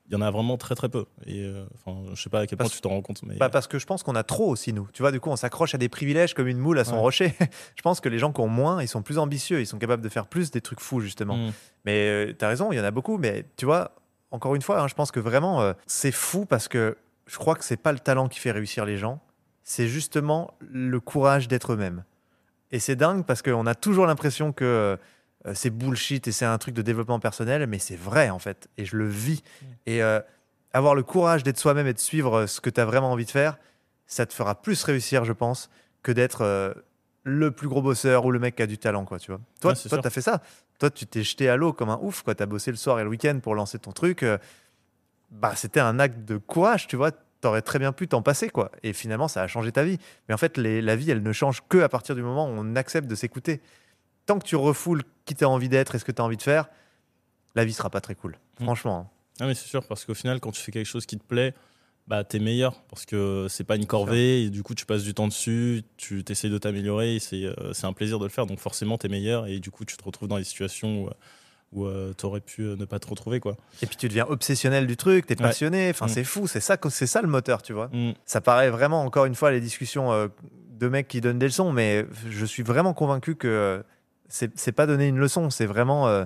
il y en a vraiment très très peu. Et enfin, je sais pas à quel point tu t'en rends compte. Mais... parce que je pense qu'on a trop aussi, nous. Tu vois, du coup, on s'accroche à des privilèges comme une moule à son rocher. Je pense que les gens qui ont moins, ils sont plus ambitieux, ils sont capables de faire plus des trucs fous, justement. Mais tu as raison, il y en a beaucoup. Mais tu vois, encore une fois, je pense que vraiment, c'est fou parce que je crois que c'est pas le talent qui fait réussir les gens, c'est justement le courage d'être eux-mêmes. Et c'est dingue parce qu'on a toujours l'impression que c'est bullshit et c'est un truc de développement personnel, mais c'est vrai en fait. Et je le vis. Et avoir le courage d'être soi-même et de suivre ce que tu as vraiment envie de faire, ça te fera plus réussir, je pense, que d'être le plus gros bosseur ou le mec qui a du talent, quoi, tu vois. Toi, tu as fait ça. Toi, tu t'es jeté à l'eau comme un ouf, quoi. Tu as bossé le soir et le week-end pour lancer ton truc. C'était un acte de courage, tu vois. T'aurais très bien pu t'en passer, quoi. Et finalement, ça a changé ta vie. Mais en fait, la vie, elle ne change que à partir du moment où on accepte de s'écouter. Tant que tu refoules qui tu as envie d'être et ce que tu as envie de faire, la vie sera pas très cool. Franchement. Ah, mais c'est sûr, parce qu'au final, quand tu fais quelque chose qui te plaît, bah, t'es meilleur. Parce que c'est pas une corvée, et du coup, tu passes du temps dessus, tu t'essayes de t'améliorer, et c'est un plaisir de le faire. Donc forcément, t'es meilleur, et du coup, tu te retrouves dans des situations où t'aurais pu ne pas te retrouver, quoi. Et puis tu deviens obsessionnel du truc, t'es passionné, enfin c'est fou, c'est ça le moteur, tu vois. Ça paraît vraiment, encore une fois, les discussions de mecs qui donnent des leçons, mais je suis vraiment convaincu que c'est pas donner une leçon, c'est vraiment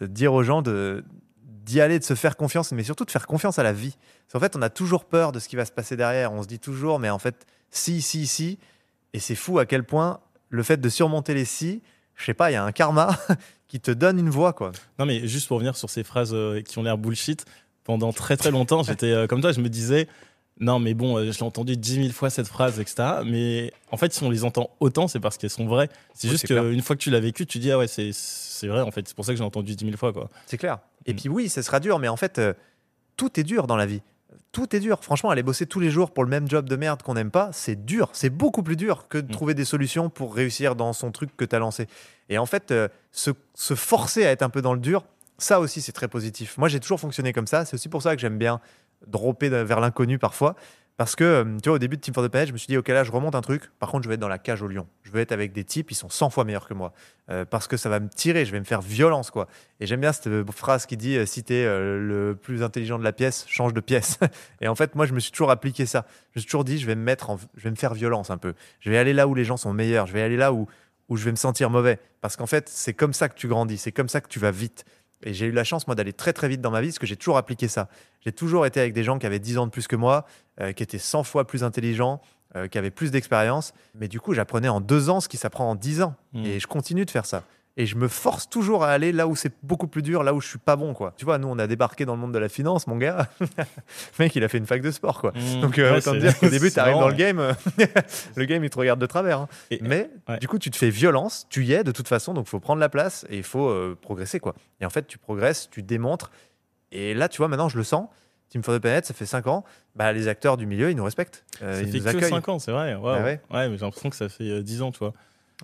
dire aux gens d'y aller, de se faire confiance, mais surtout de faire confiance à la vie. Parce qu'en fait, on a toujours peur de ce qui va se passer derrière. On se dit toujours, mais en fait, si. Et c'est fou à quel point le fait de surmonter les si, je sais pas, il y a un karma qui te donne une voie, quoi. Non, mais juste pour revenir sur ces phrases qui ont l'air bullshit, pendant très très longtemps, j'étais comme toi, je me disais, non, mais bon, je l'ai entendu 10 000 fois cette phrase, etc. Mais en fait, si on les entend autant, c'est parce qu'elles sont vraies. C'est Oui, juste c'est clair. qu'une fois que tu l'as vécu, tu dis, ah ouais, c'est vrai, en fait. C'est pour ça que j'ai entendu 10 000 fois, quoi. C'est clair. Et puis oui, ça sera dur, mais en fait, tout est dur dans la vie. Tout est dur. Franchement, aller bosser tous les jours pour le même job de merde qu'on n'aime pas, c'est dur. C'est beaucoup plus dur que de trouver des solutions pour réussir dans son truc que tu as lancé. Et en fait, se forcer à être un peu dans le dur, ça aussi, c'est très positif. Moi, j'ai toujours fonctionné comme ça. C'est aussi pour ça que j'aime bien dropper vers l'inconnu parfois. Parce que, tu vois, au début de Team for the Planet, je me suis dit, OK, là, je remonte un truc. Par contre, je vais être dans la cage au lion. Je vais être avec des types, ils sont 100 fois meilleurs que moi. Parce que ça va me tirer, je vais me faire violence, quoi. Et j'aime bien cette phrase qui dit, si t'es le plus intelligent de la pièce, change de pièce. Et en fait, moi, je me suis toujours appliqué ça. Je me suis toujours dit, je vais me faire violence un peu. Je vais aller là où les gens sont meilleurs. Je vais aller là où je vais me sentir mauvais. Parce qu'en fait, c'est comme ça que tu grandis. C'est comme ça que tu vas vite. Et j'ai eu la chance, moi, d'aller très très vite dans ma vie parce que j'ai toujours appliqué ça. J'ai toujours été avec des gens qui avaient 10 ans de plus que moi, qui étaient 100 fois plus intelligents, qui avaient plus d'expérience. Mais du coup, j'apprenais en 2 ans ce qui s'apprend en 10 ans. Et je continue de faire ça. Et je me force toujours à aller là où c'est beaucoup plus dur, là où je suis pas bon, quoi. Tu vois, nous, on a débarqué dans le monde de la finance, mon gars. Le mec, il a fait une fac de sport, quoi. Donc, ouais, autant te dire qu'au début, tu arrives dans le ouais. game, le game, il te regarde de travers. Hein. Mais ouais. du coup, tu te fais violence, tu y es de toute façon, donc il faut prendre la place et il faut progresser, quoi. Et en fait, tu progresses, tu démontres. Et là, tu vois, maintenant, je le sens. Team for the Planet, ça fait 5 ans. Bah, les acteurs du milieu, ils nous respectent. Ça Ils fait nous que accueillent. 5 ans, c'est vrai. Wow. Ah ouais. Ouais, mais j'ai l'impression que ça fait 10 ans, tu vois.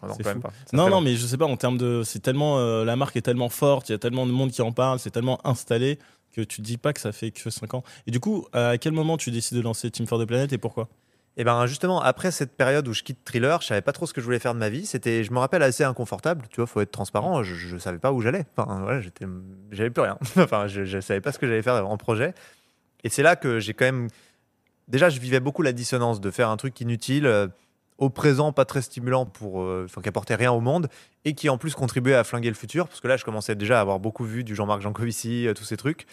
Oh non, C'est quand même fou. pas. Ça Non, fait non, long. mais je sais pas, en termes de. C'est tellement. La marque est tellement forte, il y a tellement de monde qui en parle, c'est tellement installé que tu te dis pas que ça fait que 5 ans. Et du coup, à quel moment tu décides de lancer Team for the Planet et pourquoi? Et ben justement, après cette période où je quitte Thriller, je savais pas trop ce que je voulais faire de ma vie. C'était, je me rappelle, assez inconfortable. Tu vois, faut être transparent. Je savais pas où j'allais. Enfin, voilà, j'avais plus rien. Enfin, je savais pas ce que j'allais faire en projet. Et c'est là que j'ai quand même. Déjà, je vivais beaucoup la dissonance de faire un truc inutile, au présent, pas très stimulant qui apportait rien au monde et qui en plus contribuait à flinguer le futur. Parce que là, je commençais déjà à avoir beaucoup vu du Jean-Marc Jancovici, tous ces trucs.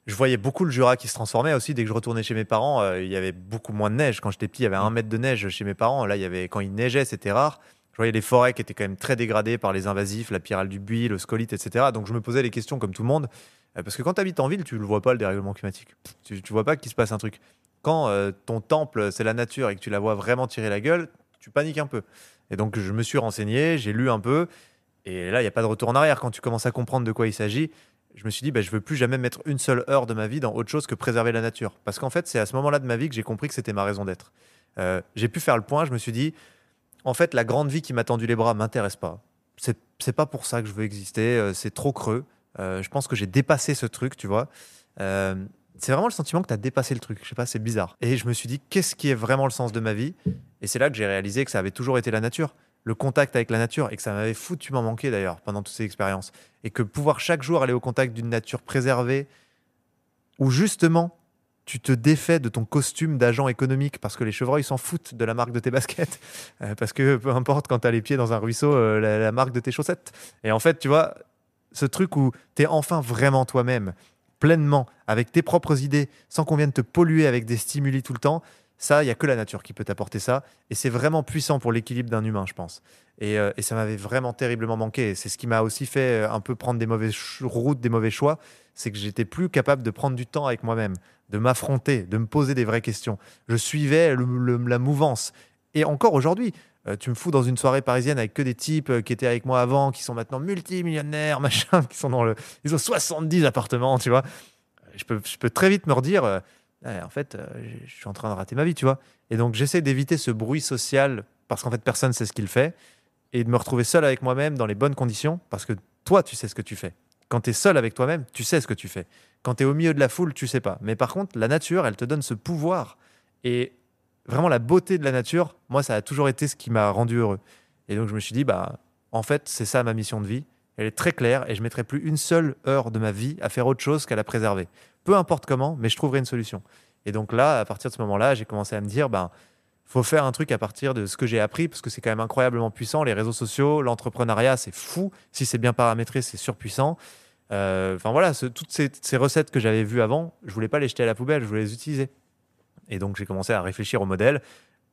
Je voyais beaucoup le Jura qui se transformait aussi. Dès que je retournais chez mes parents, il y avait beaucoup moins de neige. Quand j'étais petit, il y avait 1 mètre de neige chez mes parents. Là, quand il neigeait, c'était rare. Je voyais les forêts qui étaient quand même très dégradées par les invasifs, la pyrale du buis, le scolite, etc. Donc je me posais les questions comme tout le monde. Parce que quand tu habites en ville, tu le vois pas, le dérèglement climatique. Tu vois pas qu'il se passe un truc. Quand ton temple, c'est la nature et que tu la vois vraiment tirer la gueule, tu paniques un peu. Et donc je me suis renseigné, j'ai lu un peu. Et là, il n'y a pas de retour en arrière. Quand tu commences à comprendre de quoi il s'agit, je me suis dit, je veux plus jamais mettre une seule heure de ma vie dans autre chose que préserver la nature. Parce qu'en fait, c'est à ce moment-là de ma vie que j'ai compris que c'était ma raison d'être. J'ai pu faire le point, je me suis dit, en fait, la grande vie qui m'a tendu les bras m'intéresse pas. C'est pas pour ça que je veux exister, c'est trop creux. Je pense que j'ai dépassé ce truc, tu vois. C'est vraiment le sentiment que tu as dépassé le truc. Je sais pas, c'est bizarre. Et je me suis dit, qu'est-ce qui est vraiment le sens de ma vie? Et c'est là que j'ai réalisé que ça avait toujours été la nature. Le contact avec la nature, et que ça m'avait foutument manqué d'ailleurs pendant toutes ces expériences. Et que pouvoir chaque jour aller au contact d'une nature préservée, où justement tu te défais de ton costume d'agent économique parce que les chevreuils s'en foutent de la marque de tes baskets. Parce que peu importe quand tu as les pieds dans un ruisseau, la marque de tes chaussettes. Et en fait, tu vois, ce truc où tu es enfin vraiment toi-même, pleinement, avec tes propres idées, sans qu'on vienne te polluer avec des stimuli tout le temps, ça, il n'y a que la nature qui peut t'apporter ça. Et c'est vraiment puissant pour l'équilibre d'un humain, je pense. Et ça m'avait vraiment terriblement manqué. Et c'est ce qui m'a aussi fait un peu prendre des mauvaises routes, des mauvais choix. C'est que j'étais plus capable de prendre du temps avec moi-même, de m'affronter, de me poser des vraies questions. Je suivais la mouvance. Et encore aujourd'hui, tu me fous dans une soirée parisienne avec que des types qui étaient avec moi avant, qui sont maintenant multimillionnaires, machin, qui sont ils ont 70 appartements, tu vois. Je peux très vite me redire, ouais, en fait, je suis en train de rater ma vie, tu vois. Et donc, j'essaie d'éviter ce bruit social parce qu'en fait, personne ne sait ce qu'il fait et de me retrouver seul avec moi-même dans les bonnes conditions parce que toi, tu sais ce que tu fais. Quand tu es seul avec toi-même, tu sais ce que tu fais. Quand tu es au milieu de la foule, tu sais pas. Mais par contre, la nature, elle te donne ce pouvoir. Et vraiment, la beauté de la nature, moi, ça a toujours été ce qui m'a rendu heureux. Et donc, je me suis dit, en fait, c'est ça ma mission de vie. Elle est très claire et je ne mettrai plus une seule heure de ma vie à faire autre chose qu'à la préserver. Peu importe comment, mais je trouverai une solution. Et donc là, à partir de ce moment-là, j'ai commencé à me dire, faut faire un truc à partir de ce que j'ai appris, parce que c'est quand même incroyablement puissant. Les réseaux sociaux, l'entrepreneuriat, c'est fou. Si c'est bien paramétré, c'est surpuissant. Enfin voilà, toutes ces recettes que j'avais vues avant, je voulais pas les jeter à la poubelle, je voulais les utiliser. Et donc j'ai commencé à réfléchir au modèle.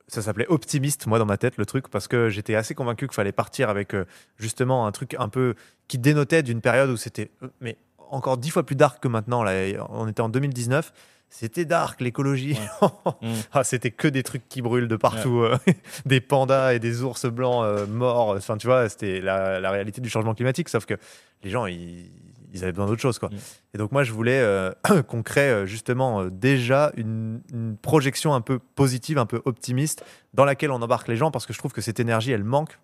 Ça s'appelait Optimiste, moi, dans ma tête, le truc, parce que j'étais assez convaincu qu'il fallait partir avec justement un truc un peu qui dénotait d'une période où c'était mais encore 10 fois plus dark que maintenant. Là, on était en 2019. C'était dark, l'écologie. Ouais. Ah, c'était que des trucs qui brûlent de partout. Des pandas et des ours blancs morts. Enfin, tu vois, c'était la réalité du changement climatique. Sauf que les gens, ils avaient besoin d'autre chose, quoi. Et donc, moi, je voulais qu'on crée justement déjà une projection un peu positive, un peu optimiste, dans laquelle on embarque les gens, parce que je trouve que cette énergie, elle manque.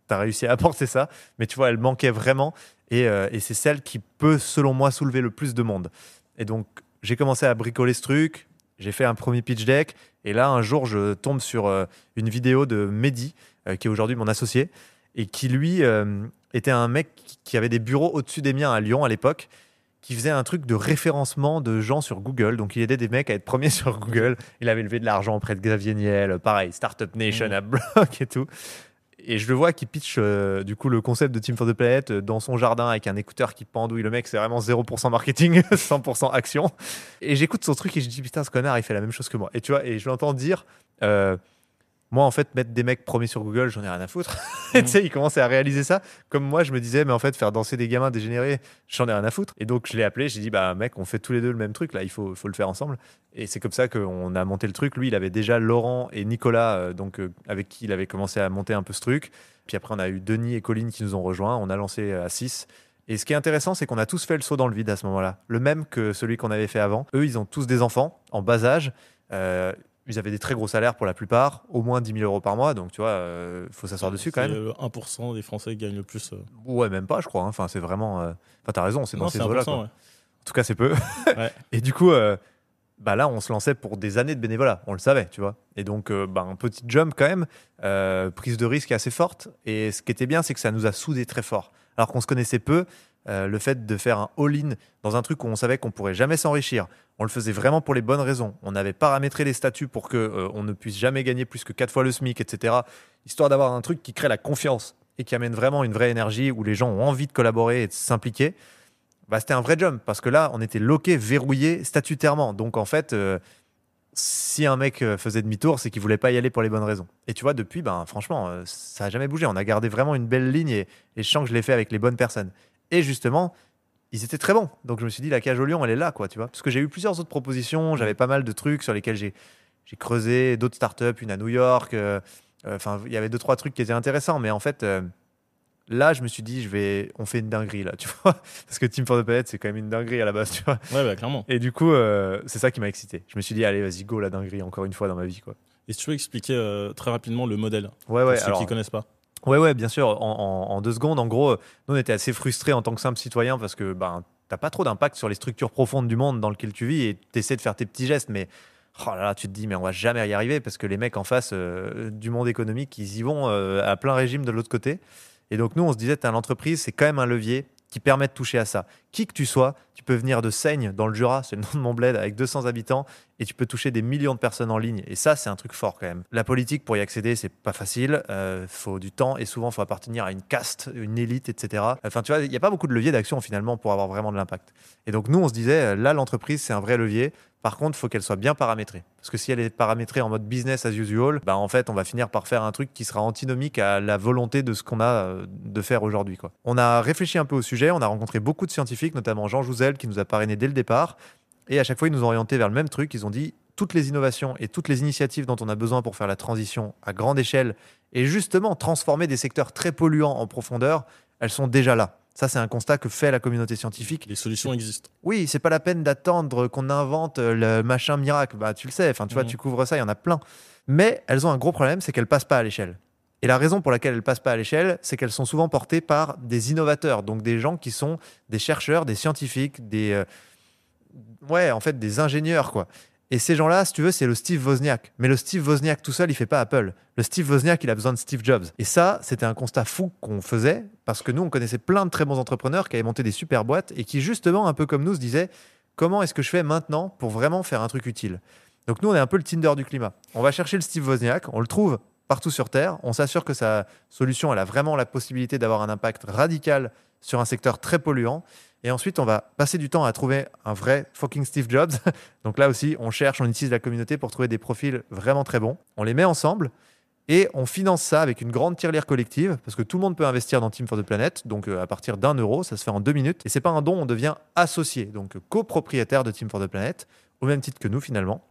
Tu as réussi à apporter ça, mais tu vois, elle manquait vraiment. Et c'est celle qui peut, selon moi, soulever le plus de monde. Et donc, j'ai commencé à bricoler ce truc, j'ai fait un premier pitch deck, et là, un jour, je tombe sur une vidéo de Mehdi, qui est aujourd'hui mon associé, et qui, lui, était un mec qui avait des bureaux au-dessus des miens à Lyon à l'époque, qui faisait un truc de référencement de gens sur Google. Donc, il aidait des mecs à être premiers sur Google. Il avait levé de l'argent auprès de Xavier Niel, pareil, Startup Nation à bloc et tout. Et je le vois qui pitch du coup le concept de Team for the Planet dans son jardin avec un écouteur qui pendouille. Le mec, c'est vraiment 0% marketing, 100% action. Et j'écoute son truc et je dis putain, ce connard, il fait la même chose que moi. Et tu vois, et je l'entends dire moi, en fait, mettre des mecs premiers sur Google, j'en ai rien à foutre. Et tu sais, il commençait à réaliser ça. Comme moi, je me disais, mais en fait, faire danser des gamins dégénérés, j'en ai rien à foutre. Et donc, je l'ai appelé, j'ai dit, bah mec, on fait tous les deux le même truc, là, il faut le faire ensemble. Et c'est comme ça qu'on a monté le truc. Lui, il avait déjà Laurent et Nicolas, avec qui il avait commencé à monter un peu ce truc. Puis après, on a eu Denis et Colline qui nous ont rejoints. On a lancé à 6. Et ce qui est intéressant, c'est qu'on a tous fait le saut dans le vide à ce moment-là. Le même que celui qu'on avait fait avant. Eux, ils ont tous des enfants en bas âge. Ils avaient des très gros salaires pour la plupart, au moins 10 000 euros par mois. Donc, tu vois, faut s'asseoir dessus quand même. 1% des Français gagnent le plus. Ouais, même pas, je crois. Hein. Enfin, c'est vraiment. Enfin, t'as raison, c'est dans ces eaux-là. Ouais. En tout cas, c'est peu. Ouais. Et du coup, bah là, on se lançait pour des années de bénévolat. On le savait, tu vois. Et donc, un petit jump quand même, prise de risque assez forte. Et ce qui était bien, c'est que ça nous a soudés très fort. Alors qu'on se connaissait peu, le fait de faire un all-in dans un truc où on savait qu'on pourrait jamais s'enrichir, on le faisait vraiment pour les bonnes raisons. On avait paramétré les statuts pour que on ne puisse jamais gagner plus que 4 fois le SMIC, etc. Histoire d'avoir un truc qui crée la confiance et qui amène vraiment une vraie énergie où les gens ont envie de collaborer et de s'impliquer. Bah, c'était un vrai jump parce que là, on était loqué, verrouillé statutairement. Donc en fait, si un mec faisait demi-tour, c'est qu'il voulait pas y aller pour les bonnes raisons. Et tu vois, depuis, ben, franchement, ça n'a jamais bougé. On a gardé vraiment une belle ligne et je sens que je l'ai fait avec les bonnes personnes. Et justement, ils étaient très bons. Donc je me suis dit, la cage au lion, elle est là, quoi, tu vois. Parce que j'ai eu plusieurs autres propositions. J'avais pas mal de trucs sur lesquels j'ai creusé, d'autres startups, une à New York. Enfin, il y avait 2-3 trucs qui étaient intéressants. Mais en fait, là, je me suis dit, on fait une dinguerie, là, tu vois. Parce que Team for the Planet, c'est quand même une dinguerie à la base, tu vois. Ouais, bah, clairement. Et du coup, c'est ça qui m'a excité. Je me suis dit, allez, vas-y, go, la dinguerie, encore une fois dans ma vie, quoi. Et si tu veux expliquer très rapidement le modèle Ouais, pour ouais. ceux Alors, qui connaissent pas. ouais, bien sûr. En 2 secondes, en gros, nous, on était assez frustrés en tant que simples citoyens parce que ben, t'as pas trop d'impact sur les structures profondes du monde dans lequel tu vis et t'essaies de faire tes petits gestes, mais oh là là, tu te dis, mais on va jamais y arriver parce que les mecs en face du monde économique, ils y vont à plein régime de l'autre côté. Et donc, nous, on se disait, l'entreprise, c'est quand même un levier qui permet de toucher à ça. Qui que tu sois, tu peux venir de Seigne, dans le Jura, c'est le nom de mon bled, avec 200 habitants, et tu peux toucher des millions de personnes en ligne. Et ça, c'est un truc fort quand même. La politique, pour y accéder, c'est pas facile. Faut du temps, et souvent, il faut appartenir à une caste, une élite, etc. Enfin, tu vois, il n'y a pas beaucoup de leviers d'action, finalement, pour avoir vraiment de l'impact. Et donc, nous, on se disait, là, l'entreprise, c'est un vrai levier. Par contre, il faut qu'elle soit bien paramétrée. Parce que si elle est paramétrée en mode business as usual, bah en fait, on va finir par faire un truc qui sera antinomique à la volonté de ce qu'on a de faire aujourd'hui, quoi. On a réfléchi un peu au sujet, on a rencontré beaucoup de scientifiques, notamment Jean Jouzel, qui nous a parrainé dès le départ. Et à chaque fois, ils nous ont orientés vers le même truc. Ils ont dit, toutes les innovations et toutes les initiatives dont on a besoin pour faire la transition à grande échelle et justement transformer des secteurs très polluants en profondeur, elles sont déjà là. Ça, c'est un constat que fait la communauté scientifique. Les solutions existent. Oui, c'est pas la peine d'attendre qu'on invente le machin miracle. Bah, tu le sais, enfin, tu vois, tu couvres ça, il y en a plein. Mais elles ont un gros problème, c'est qu'elles passent pas à l'échelle. Et la raison pour laquelle elles passent pas à l'échelle, c'est qu'elles sont souvent portées par des innovateurs, donc des gens qui sont des chercheurs, des scientifiques, des ingénieurs, quoi. Et ces gens-là, si tu veux, c'est le Steve Wozniak. Mais le Steve Wozniak tout seul, il fait pas Apple. Le Steve Wozniak, il a besoin de Steve Jobs. Et ça, c'était un constat fou qu'on faisait parce que nous, on connaissait plein de très bons entrepreneurs qui avaient monté des super boîtes et qui, justement, un peu comme nous, se disaient comment est-ce que je fais maintenant pour vraiment faire un truc utile ? Donc nous, on est un peu le Tinder du climat. On va chercher le Steve Wozniak, on le trouve partout sur Terre, on s'assure que sa solution, elle a vraiment la possibilité d'avoir un impact radical sur un secteur très polluant. Et ensuite, on va passer du temps à trouver un vrai fucking Steve Jobs. Donc là aussi, on cherche, on utilise la communauté pour trouver des profils vraiment très bons. On les met ensemble et on finance ça avec une grande tirelire collective parce que tout le monde peut investir dans Team for the Planet. Donc à partir d'1 euro, ça se fait en 2 minutes. Et c'est pas un don, on devient associé, donc copropriétaire de Team for the Planet, au même titre que nous finalement.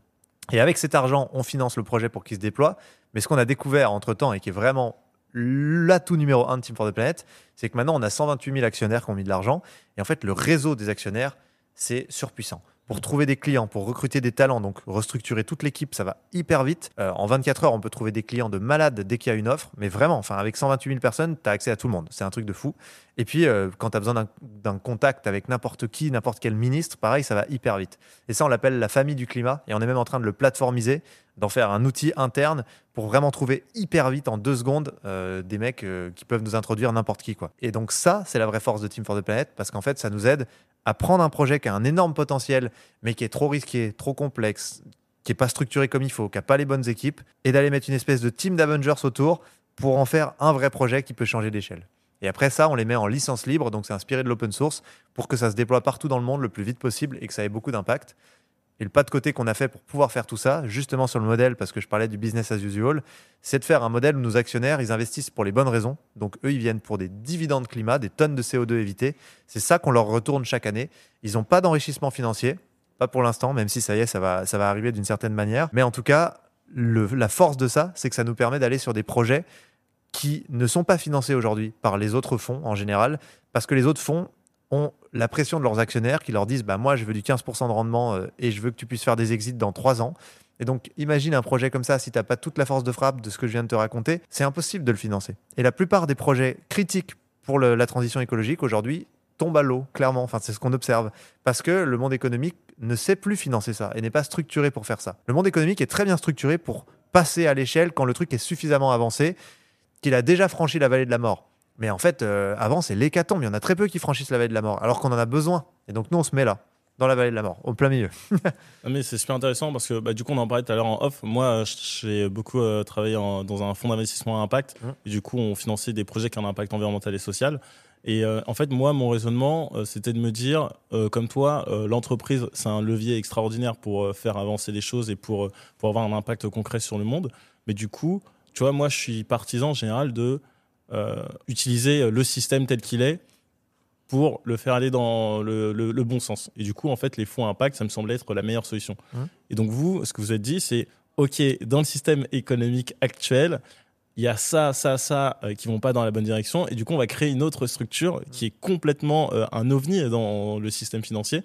Et avec cet argent, on finance le projet pour qu'il se déploie. Mais ce qu'on a découvert entre-temps et qui est vraiment l'atout numéro 1 de Team for the Planet, c'est que maintenant, on a 128 000 actionnaires qui ont mis de l'argent. Et en fait, le réseau des actionnaires, c'est surpuissant. Pour trouver des clients, pour recruter des talents, donc restructurer toute l'équipe, ça va hyper vite. En 24 heures, on peut trouver des clients de malades dès qu'il y a une offre. Mais vraiment, avec 128 000 personnes, tu as accès à tout le monde. C'est un truc de fou. Et puis, quand tu as besoin d'un contact avec n'importe qui, n'importe quel ministre, pareil, ça va hyper vite. Et ça, on l'appelle la famille du climat. Et on est même en train de le plateformiser, d'en faire un outil interne pour vraiment trouver hyper vite, en 2 secondes, des mecs qui peuvent nous introduire n'importe qui, quoi. Et donc ça, c'est la vraie force de Team for the Planet, parce qu'en fait, ça nous aide à prendre un projet qui a un énorme potentiel, mais qui est trop risqué, trop complexe, qui n'est pas structuré comme il faut, qui n'a pas les bonnes équipes, et d'aller mettre une espèce de team d'Avengers autour pour en faire un vrai projet qui peut changer d'échelle. Et après ça, on les met en licence libre, donc c'est inspiré de l'open source, pour que ça se déploie partout dans le monde le plus vite possible et que ça ait beaucoup d'impact. Et le pas de côté qu'on a fait pour pouvoir faire tout ça, justement sur le modèle, parce que je parlais du business as usual, c'est de faire un modèle où nos actionnaires, ils investissent pour les bonnes raisons. Donc eux, ils viennent pour des dividendes climat, des tonnes de CO2 évitées. C'est ça qu'on leur retourne chaque année. Ils n'ont pas d'enrichissement financier, pas pour l'instant, même si ça y est, ça va arriver d'une certaine manière. Mais en tout cas, la force de ça, c'est que ça nous permet d'aller sur des projets qui ne sont pas financés aujourd'hui par les autres fonds en général, parce que les autres fonds ont la pression de leurs actionnaires qui leur disent moi je veux du 15% de rendement et je veux que tu puisses faire des exits dans 3 ans. Et donc imagine un projet comme ça, si tu n'as pas toute la force de frappe de ce que je viens de te raconter, c'est impossible de le financer. Et la plupart des projets critiques pour la transition écologique aujourd'hui tombent à l'eau, clairement. Enfin, c'est ce qu'on observe. Parce que le monde économique ne sait plus financer ça et n'est pas structuré pour faire ça. Le monde économique est très bien structuré pour passer à l'échelle quand le truc est suffisamment avancé, qu'il a déjà franchi la vallée de la mort. Mais en fait, avant, c'est l'hécatombe. Il y en a très peu qui franchissent la vallée de la mort, alors qu'on en a besoin. Et donc, nous, on se met là, dans la vallée de la mort, au plein milieu. Mais c'est super intéressant parce que du coup, on en parlait tout à l'heure en off. Moi, j'ai beaucoup travaillé dans un fonds d'investissement à impact. Et du coup, on finançait des projets qui ont un impact environnemental et social. Et en fait, moi, mon raisonnement, c'était de me dire, comme toi, l'entreprise, c'est un levier extraordinaire pour faire avancer les choses et pour avoir un impact concret sur le monde. Mais du coup, tu vois, moi, je suis partisan en général de utiliser le système tel qu'il est pour le faire aller dans le bon sens. Et du coup, en fait, les fonds impact, ça me semblait être la meilleure solution. Et donc, vous, ce que vous avez dit, c'est OK, dans le système économique actuel, il y a ça qui vont pas dans la bonne direction. Et du coup, on va créer une autre structure qui est complètement un ovni dans le système financier.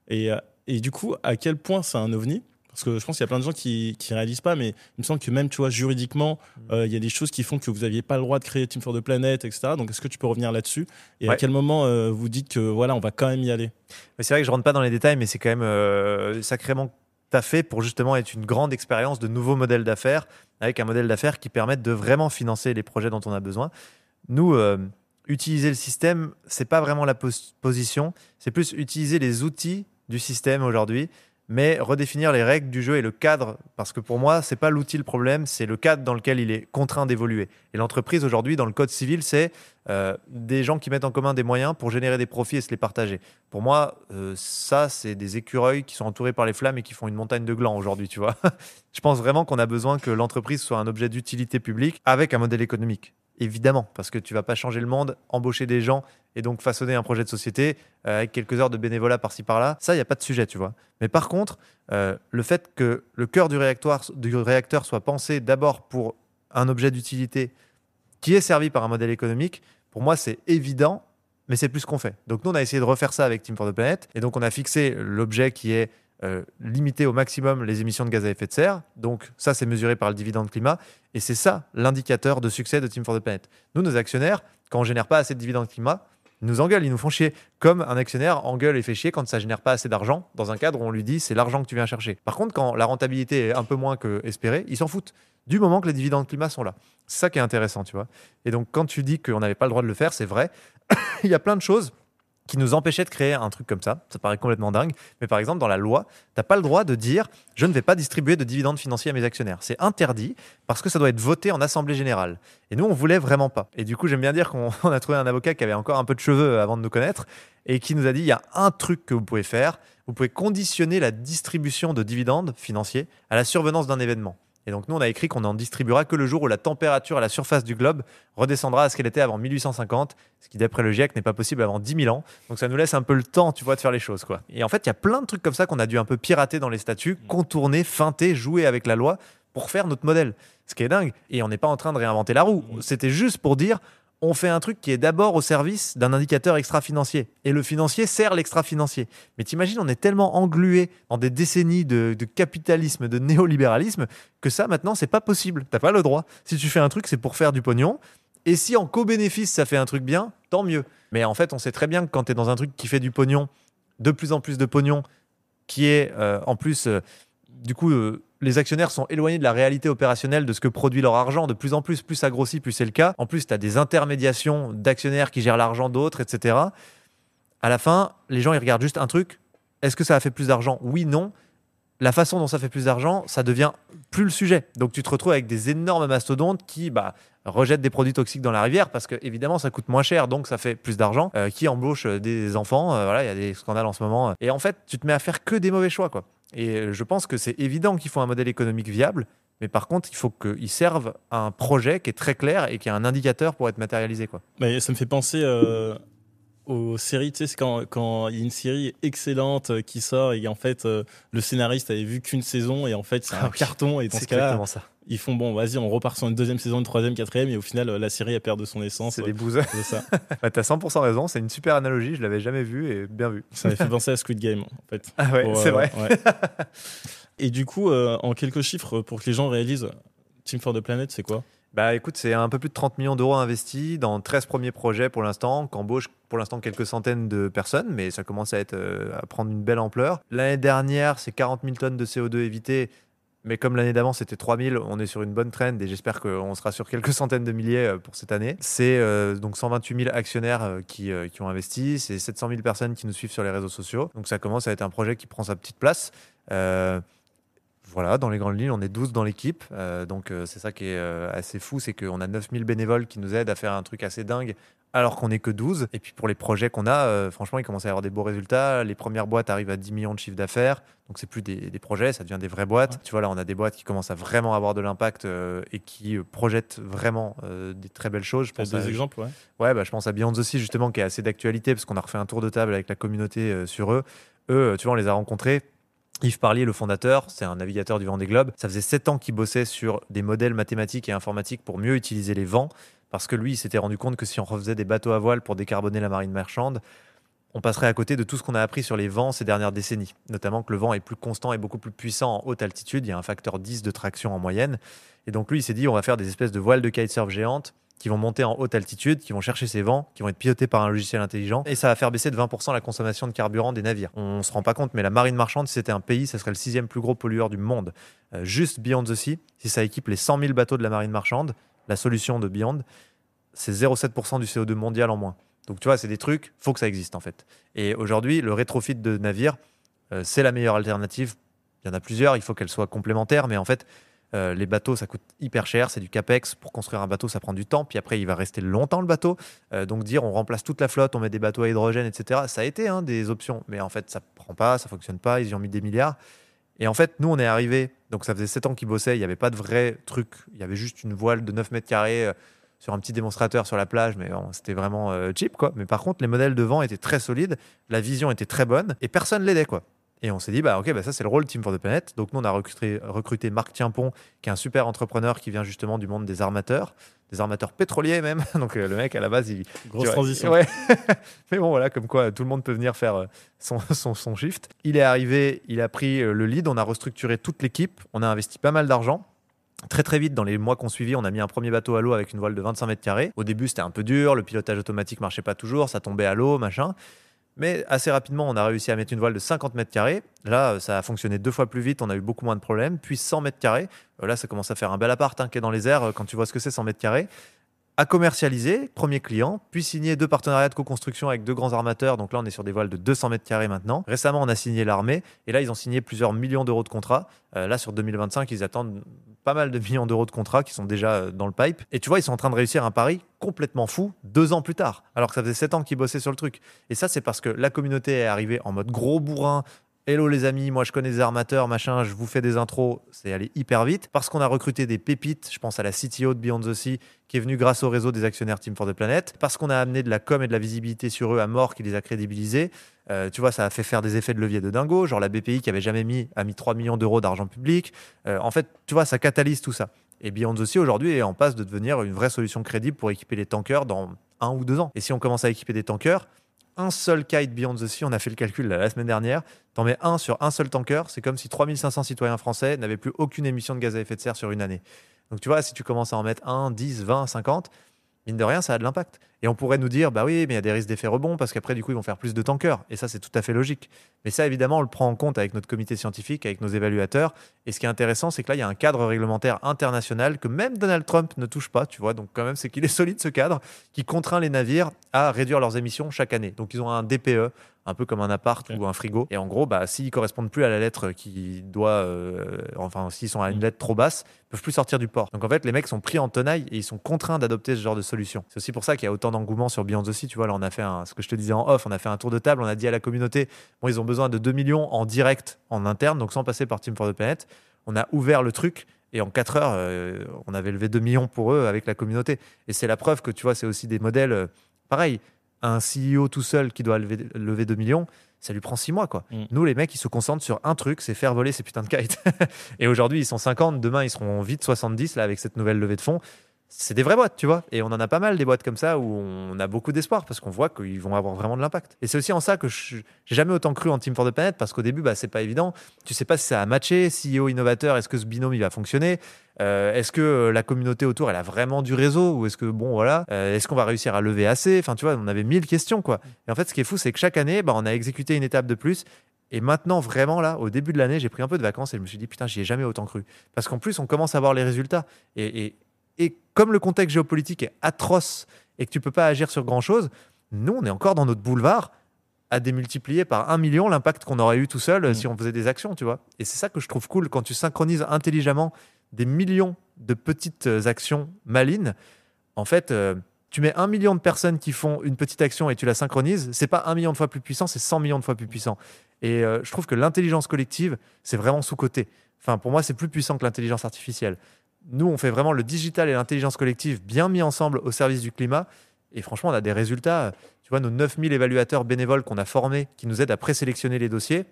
Et du coup, à quel point c'est un ovni ? Parce que je pense qu'il y a plein de gens qui réalisent pas, mais il me semble que même, tu vois, juridiquement, il y a des choses qui font que vous n'aviez pas le droit de créer Team for the Planet, etc. Donc, est-ce que tu peux revenir là-dessus ? Et à quel moment vous dites que, voilà, on va quand même y aller ? Mais c'est vrai que je rentre pas dans les détails, mais c'est quand même sacrément taffé pour justement être une grande expérience de nouveaux modèles d'affaires, avec un modèle d'affaires qui permette de vraiment financer les projets dont on a besoin. Nous, utiliser le système, c'est pas vraiment la position, c'est plus utiliser les outils du système aujourd'hui, mais redéfinir les règles du jeu et le cadre, parce que pour moi, c'est pas l'outil le problème, c'est le cadre dans lequel il est contraint d'évoluer. Et l'entreprise aujourd'hui, dans le code civil, c'est des gens qui mettent en commun des moyens pour générer des profits et se les partager. Pour moi, ça, c'est des écureuils qui sont entourés par les flammes et qui font une montagne de glands aujourd'hui, tu vois. Je pense vraiment qu'on a besoin que l'entreprise soit un objet d'utilité publique avec un modèle économique. Évidemment, parce que tu vas pas changer le monde, embaucher des gens et donc façonner un projet de société avec quelques heures de bénévolat par-ci par-là. Ça, il n'y a pas de sujet, tu vois. Mais par contre, le fait que le cœur du réacteur soit pensé d'abord pour un objet d'utilité qui est servi par un modèle économique, pour moi, c'est évident, mais c'est plus ce qu'on fait. Donc nous, on a essayé de refaire ça avec Team for the Planet. Et donc, on a fixé l'objet qui est limiter au maximum les émissions de gaz à effet de serre. Donc ça, c'est mesuré par le dividende climat. Et c'est ça l'indicateur de succès de Team for the Planet. Nous, nos actionnaires, quand on ne génère pas assez de dividende climat, ils nous engueulent, ils nous font chier. Comme un actionnaire engueule et fait chier quand ça ne génère pas assez d'argent dans un cadre où on lui dit c'est l'argent que tu viens chercher. Par contre, quand la rentabilité est un peu moins que espérée, ils s'en foutent. Du moment que les dividendes climat sont là. C'est ça qui est intéressant, tu vois. Et donc, quand tu dis qu'on n'avait pas le droit de le faire, c'est vrai. Il y a plein de choses qui nous empêchait de créer un truc comme ça. Ça paraît complètement dingue. Mais par exemple, dans la loi, tu n'as pas le droit de dire « je ne vais pas distribuer de dividendes financiers à mes actionnaires ». C'est interdit parce que ça doit être voté en assemblée générale. Et nous, on voulait vraiment pas. Et du coup, j'aime bien dire qu'on on a trouvé un avocat qui avait encore un peu de cheveux avant de nous connaître et qui nous a dit « il y a un truc que vous pouvez faire, vous pouvez conditionner la distribution de dividendes financiers à la survenance d'un événement ». Et donc, nous, on a écrit qu'on n'en distribuera que le jour où la température à la surface du globe redescendra à ce qu'elle était avant 1850, ce qui, d'après le GIEC, n'est pas possible avant 10 000 ans. Donc, ça nous laisse un peu le temps, tu vois, de faire les choses, quoi. Et en fait, il y a plein de trucs comme ça qu'on a dû un peu pirater dans les statuts, contourner, feinter, jouer avec la loi pour faire notre modèle. Ce qui est dingue. Et on n'est pas en train de réinventer la roue. C'était juste pour dire... on fait un truc qui est d'abord au service d'un indicateur extra-financier. Et le financier sert l'extra-financier. Mais t'imagines, on est tellement englué dans des décennies de capitalisme, de néolibéralisme, que ça, maintenant, c'est pas possible. T'as pas le droit. Si tu fais un truc, c'est pour faire du pognon. Et si en co-bénéfice, ça fait un truc bien, tant mieux. Mais en fait, on sait très bien que quand t'es dans un truc qui fait du pognon, de plus en plus de pognon, qui est en plus... du coup, les actionnaires sont éloignés de la réalité opérationnelle de ce que produit leur argent. De plus en plus, plus ça grossit, plus c'est le cas. En plus, tu as des intermédiations d'actionnaires qui gèrent l'argent d'autres, etc. À la fin, les gens, ils regardent juste un truc. Est-ce que ça a fait plus d'argent ? Oui, non. La façon dont ça fait plus d'argent, ça devient plus le sujet. Donc, tu te retrouves avec des énormes mastodontes qui rejettent des produits toxiques dans la rivière parce que, évidemment, ça coûte moins cher, donc ça fait plus d'argent, qui embauchent des enfants. Voilà, il y a des scandales en ce moment. Et en fait, tu te mets à faire que des mauvais choix, quoi. Et je pense que c'est évident qu'il faut un modèle économique viable, mais par contre, il faut qu'il serve à un projet qui est très clair et qui a un indicateur pour être matérialisé, quoi. Mais ça me fait penser aux séries, tu sais, c'est quand il y a une série excellente qui sort et en fait, le scénariste avait vu qu'une saison et en fait, c'est un carton. Et dans C'est ce cas-là, exactement ça. ils font bon, vas-y, on repart sur une deuxième saison, une troisième, quatrième, et au final, la série elle perd de son essence. C'est des bouseux. C'est ça. T'as 100% raison, c'est une super analogie, je l'avais jamais vue et bien vue. Ça m'a fait penser à Squid Game, en fait. Ah ouais, c'est vrai. Ouais. Et du coup, en quelques chiffres, pour que les gens réalisent, Team for the Planet, c'est quoi ? Bah écoute, c'est un peu plus de 30 millions d'euros investis dans 13 premiers projets pour l'instant, qu'embauchent pour l'instant quelques centaines de personnes, mais ça commence à prendre une belle ampleur. L'année dernière, c'est 40 000 tonnes de CO2 évitées, mais comme l'année d'avant, c'était 3 000, on est sur une bonne trend et j'espère qu'on sera sur quelques centaines de milliers pour cette année. C'est donc 128 000 actionnaires qui ont investi, c'est 700 000 personnes qui nous suivent sur les réseaux sociaux, donc ça commence à être un projet qui prend sa petite place. Voilà, dans les grandes lignes, on est 12 dans l'équipe. Donc, c'est ça qui est assez fou, c'est qu'on a 9000 bénévoles qui nous aident à faire un truc assez dingue alors qu'on n'est que 12. Et puis, pour les projets qu'on a, franchement, il commence à y avoir des beaux résultats. Les premières boîtes arrivent à 10 millions de chiffre d'affaires. Donc, c'est plus des projets, ça devient des vraies boîtes. Ouais. Tu vois, là, on a des boîtes qui commencent à vraiment avoir de l'impact et qui projettent vraiment des très belles choses. Je pense des exemples, ouais. Ouais, je pense à Beyond the Sea, justement, qui est assez d'actualité parce qu'on a refait un tour de table avec la communauté sur eux. Eux, tu vois, on les a rencontrés. Yves Parlier, le fondateur, c'est un navigateur du Vendée Globe. Ça faisait 7 ans qu'il bossait sur des modèles mathématiques et informatiques pour mieux utiliser les vents, parce que lui, il s'était rendu compte que si on refaisait des bateaux à voile pour décarboner la marine marchande, on passerait à côté de tout ce qu'on a appris sur les vents ces dernières décennies. Notamment que le vent est plus constant et beaucoup plus puissant en haute altitude. Il y a un facteur 10 de traction en moyenne. Et donc lui, il s'est dit, on va faire des espèces de voiles de kitesurf géantes qui vont monter en haute altitude, qui vont chercher ces vents, qui vont être pilotés par un logiciel intelligent. Et ça va faire baisser de 20% la consommation de carburant des navires. On ne se rend pas compte, mais la marine marchande, si c'était un pays, ça serait le 6e plus gros pollueur du monde. Juste Beyond the Sea, si ça équipe les 100 000 bateaux de la marine marchande, la solution de Beyond, c'est 0,7% du CO2 mondial en moins. Donc tu vois, c'est des trucs, faut que ça existe en fait. Et aujourd'hui, le rétrofit de navires, c'est la meilleure alternative. Il y en a plusieurs, il faut qu'elles soient complémentaires, mais en fait, les bateaux, ça coûte hyper cher, c'est du capex. Pour construire un bateau, ça prend du temps, puis après, il va rester longtemps le bateau. Donc dire, on remplace toute la flotte, on met des bateaux à hydrogène, etc., ça a été des options, mais en fait, ça prend pas, ça fonctionne pas, ils y ont mis des milliards. Et en fait, nous, on est arrivés, donc ça faisait 7 ans qu'ils bossaient, il n'y avait pas de vrai truc, il y avait juste une voile de 9 mètres carrés sur un petit démonstrateur sur la plage, mais bon, c'était vraiment cheap, quoi. Mais par contre, les modèles de vent étaient très solides, la vision était très bonne, et personne l'aidait, quoi. Et on s'est dit, ok, ça c'est le rôle Team for the Planet. Donc nous, on a recruté Marc Tienpont, qui est un super entrepreneur qui vient justement du monde des armateurs pétroliers même. Donc le mec, à la base, grosse transition. Ouais. Mais bon, voilà, comme quoi tout le monde peut venir faire son shift. Il est arrivé, il a pris le lead, on a restructuré toute l'équipe, on a investi pas mal d'argent. Très très vite, dans les mois qu'on suivit, on a mis un premier bateau à l'eau avec une voile de 25 mètres carrés. Au début, c'était un peu dur, le pilotage automatique marchait pas toujours, ça tombait à l'eau, machin. Mais assez rapidement, on a réussi à mettre une voile de 50 mètres carrés. Là, ça a fonctionné 2 fois plus vite, on a eu beaucoup moins de problèmes. Puis 100 mètres carrés, là, ça commence à faire un bel appart qui est dans les airs quand tu vois ce que c'est 100 mètres carrés. à commercialiser, premier client, puis signer 2 partenariats de co-construction avec 2 grands armateurs. Donc là, on est sur des voiles de 200 mètres carrés maintenant. Récemment, on a signé l'armée et là, ils ont signé plusieurs millions d'euros de contrats. Là, sur 2025, ils attendent pas mal de millions d'euros de contrats qui sont déjà dans le pipe. Et tu vois, ils sont en train de réussir un pari complètement fou 2 ans plus tard, alors que ça faisait 7 ans qu'ils bossaient sur le truc. Et ça, c'est parce que la communauté est arrivée en mode gros bourrin. Hello les amis, moi je connais des armateurs, machin, je vous fais des intros, c'est allé hyper vite. Parce qu'on a recruté des pépites, je pense à la CTO de Beyond the Sea, qui est venue grâce au réseau des actionnaires Team for the Planet. Parce qu'on a amené de la com et de la visibilité sur eux à mort, qui les a crédibilisés. Tu vois, ça a fait faire des effets de levier de dingo, genre la BPI qui avait jamais a mis 3 millions d'euros d'argent public. En fait, tu vois, ça catalyse tout ça. Et Beyond the Sea aujourd'hui est en passe de devenir une vraie solution crédible pour équiper les tankers dans 1 ou 2 ans. Et si on commence à équiper des tankers, un seul kite Beyond the Sea, on a fait le calcul la semaine dernière, t'en mets un sur un seul tanker, c'est comme si 3500 citoyens français n'avaient plus aucune émission de gaz à effet de serre sur une année. Donc tu vois, si tu commences à en mettre 1, 10, 20, 50, mine de rien, ça a de l'impact. Et on pourrait nous dire, bah oui, mais il y a des risques d'effet rebond parce qu'après, du coup, ils vont faire plus de tankers. Et ça, c'est tout à fait logique. Mais ça, évidemment, on le prend en compte avec notre comité scientifique, avec nos évaluateurs. Et ce qui est intéressant, c'est que là, il y a un cadre réglementaire international que même Donald Trump ne touche pas, tu vois. Donc, quand même, c'est qu'il est solide, ce cadre, qui contraint les navires à réduire leurs émissions chaque année. Donc, ils ont un DPE, un peu comme un appart ou un frigo. Et en gros, bah, s'ils correspondent plus à la lettre qui doit, enfin, s'ils sont à une lettre trop basse, ils peuvent plus sortir du port. Donc en fait, les mecs sont pris en tenaille et ils sont contraints d'adopter ce genre de solution. C'est aussi pour ça qu'il y a autant d'engouement sur Beyond the Sea. Tu vois, là, on a fait ce que je te disais en off, on a fait un tour de table, on a dit à la communauté, bon, ils ont besoin de 2 millions en direct, en interne, donc sans passer par Team for the Planet. On a ouvert le truc. Et en 4 heures, on avait levé 2 millions pour eux avec la communauté. Et c'est la preuve que, tu vois, c'est aussi des modèles pareil. Un CEO tout seul qui doit lever 2 millions, ça lui prend 6 mois, quoi. Nous, les mecs, ils se concentrent sur un truc, c'est faire voler ces putains de kites. Et aujourd'hui, ils sont 50, demain, ils seront vite 70, là, avec cette nouvelle levée de fonds. C'est des vraies boîtes, tu vois. Et on en a pas mal des boîtes comme ça où on a beaucoup d'espoir parce qu'on voit qu'ils vont avoir vraiment de l'impact. Et c'est aussi en ça que j'ai jamais autant cru en Team for the Planet parce qu'au début, bah, c'est pas évident. Tu sais pas si ça a matché, CEO innovateur, est-ce que ce binôme il va fonctionner? Est-ce que la communauté autour elle a vraiment du réseau ou est-ce que bon voilà, est-ce qu'on va réussir à lever assez? Enfin, tu vois, on avait 1000 questions quoi. Et en fait, ce qui est fou, c'est que chaque année, bah, on a exécuté une étape de plus. Et maintenant, vraiment, là, au début de l'année, j'ai pris un peu de vacances et je me suis dit, putain, j'y ai jamais autant cru. Parce qu'en plus, on commence à voir les résultats. Et comme le contexte géopolitique est atroce et que tu peux pas agir sur grand-chose, nous, on est encore dans notre boulevard à démultiplier par 1 million l'impact qu'on aurait eu tout seul si on faisait des actions, tu vois. Et c'est ça que je trouve cool quand tu synchronises intelligemment des millions de petites actions malines. En fait, tu mets 1 million de personnes qui font une petite action et tu la synchronises, c'est pas 1 million de fois plus puissant, c'est 100 millions de fois plus puissant. Et je trouve que l'intelligence collective, c'est vraiment sous-coté. Enfin, pour moi, c'est plus puissant que l'intelligence artificielle. Nous, on fait vraiment le digital et l'intelligence collective bien mis ensemble au service du climat. Et franchement, on a des résultats. Tu vois, nos 9000 évaluateurs bénévoles qu'on a formés, qui nous aident à présélectionner les dossiers,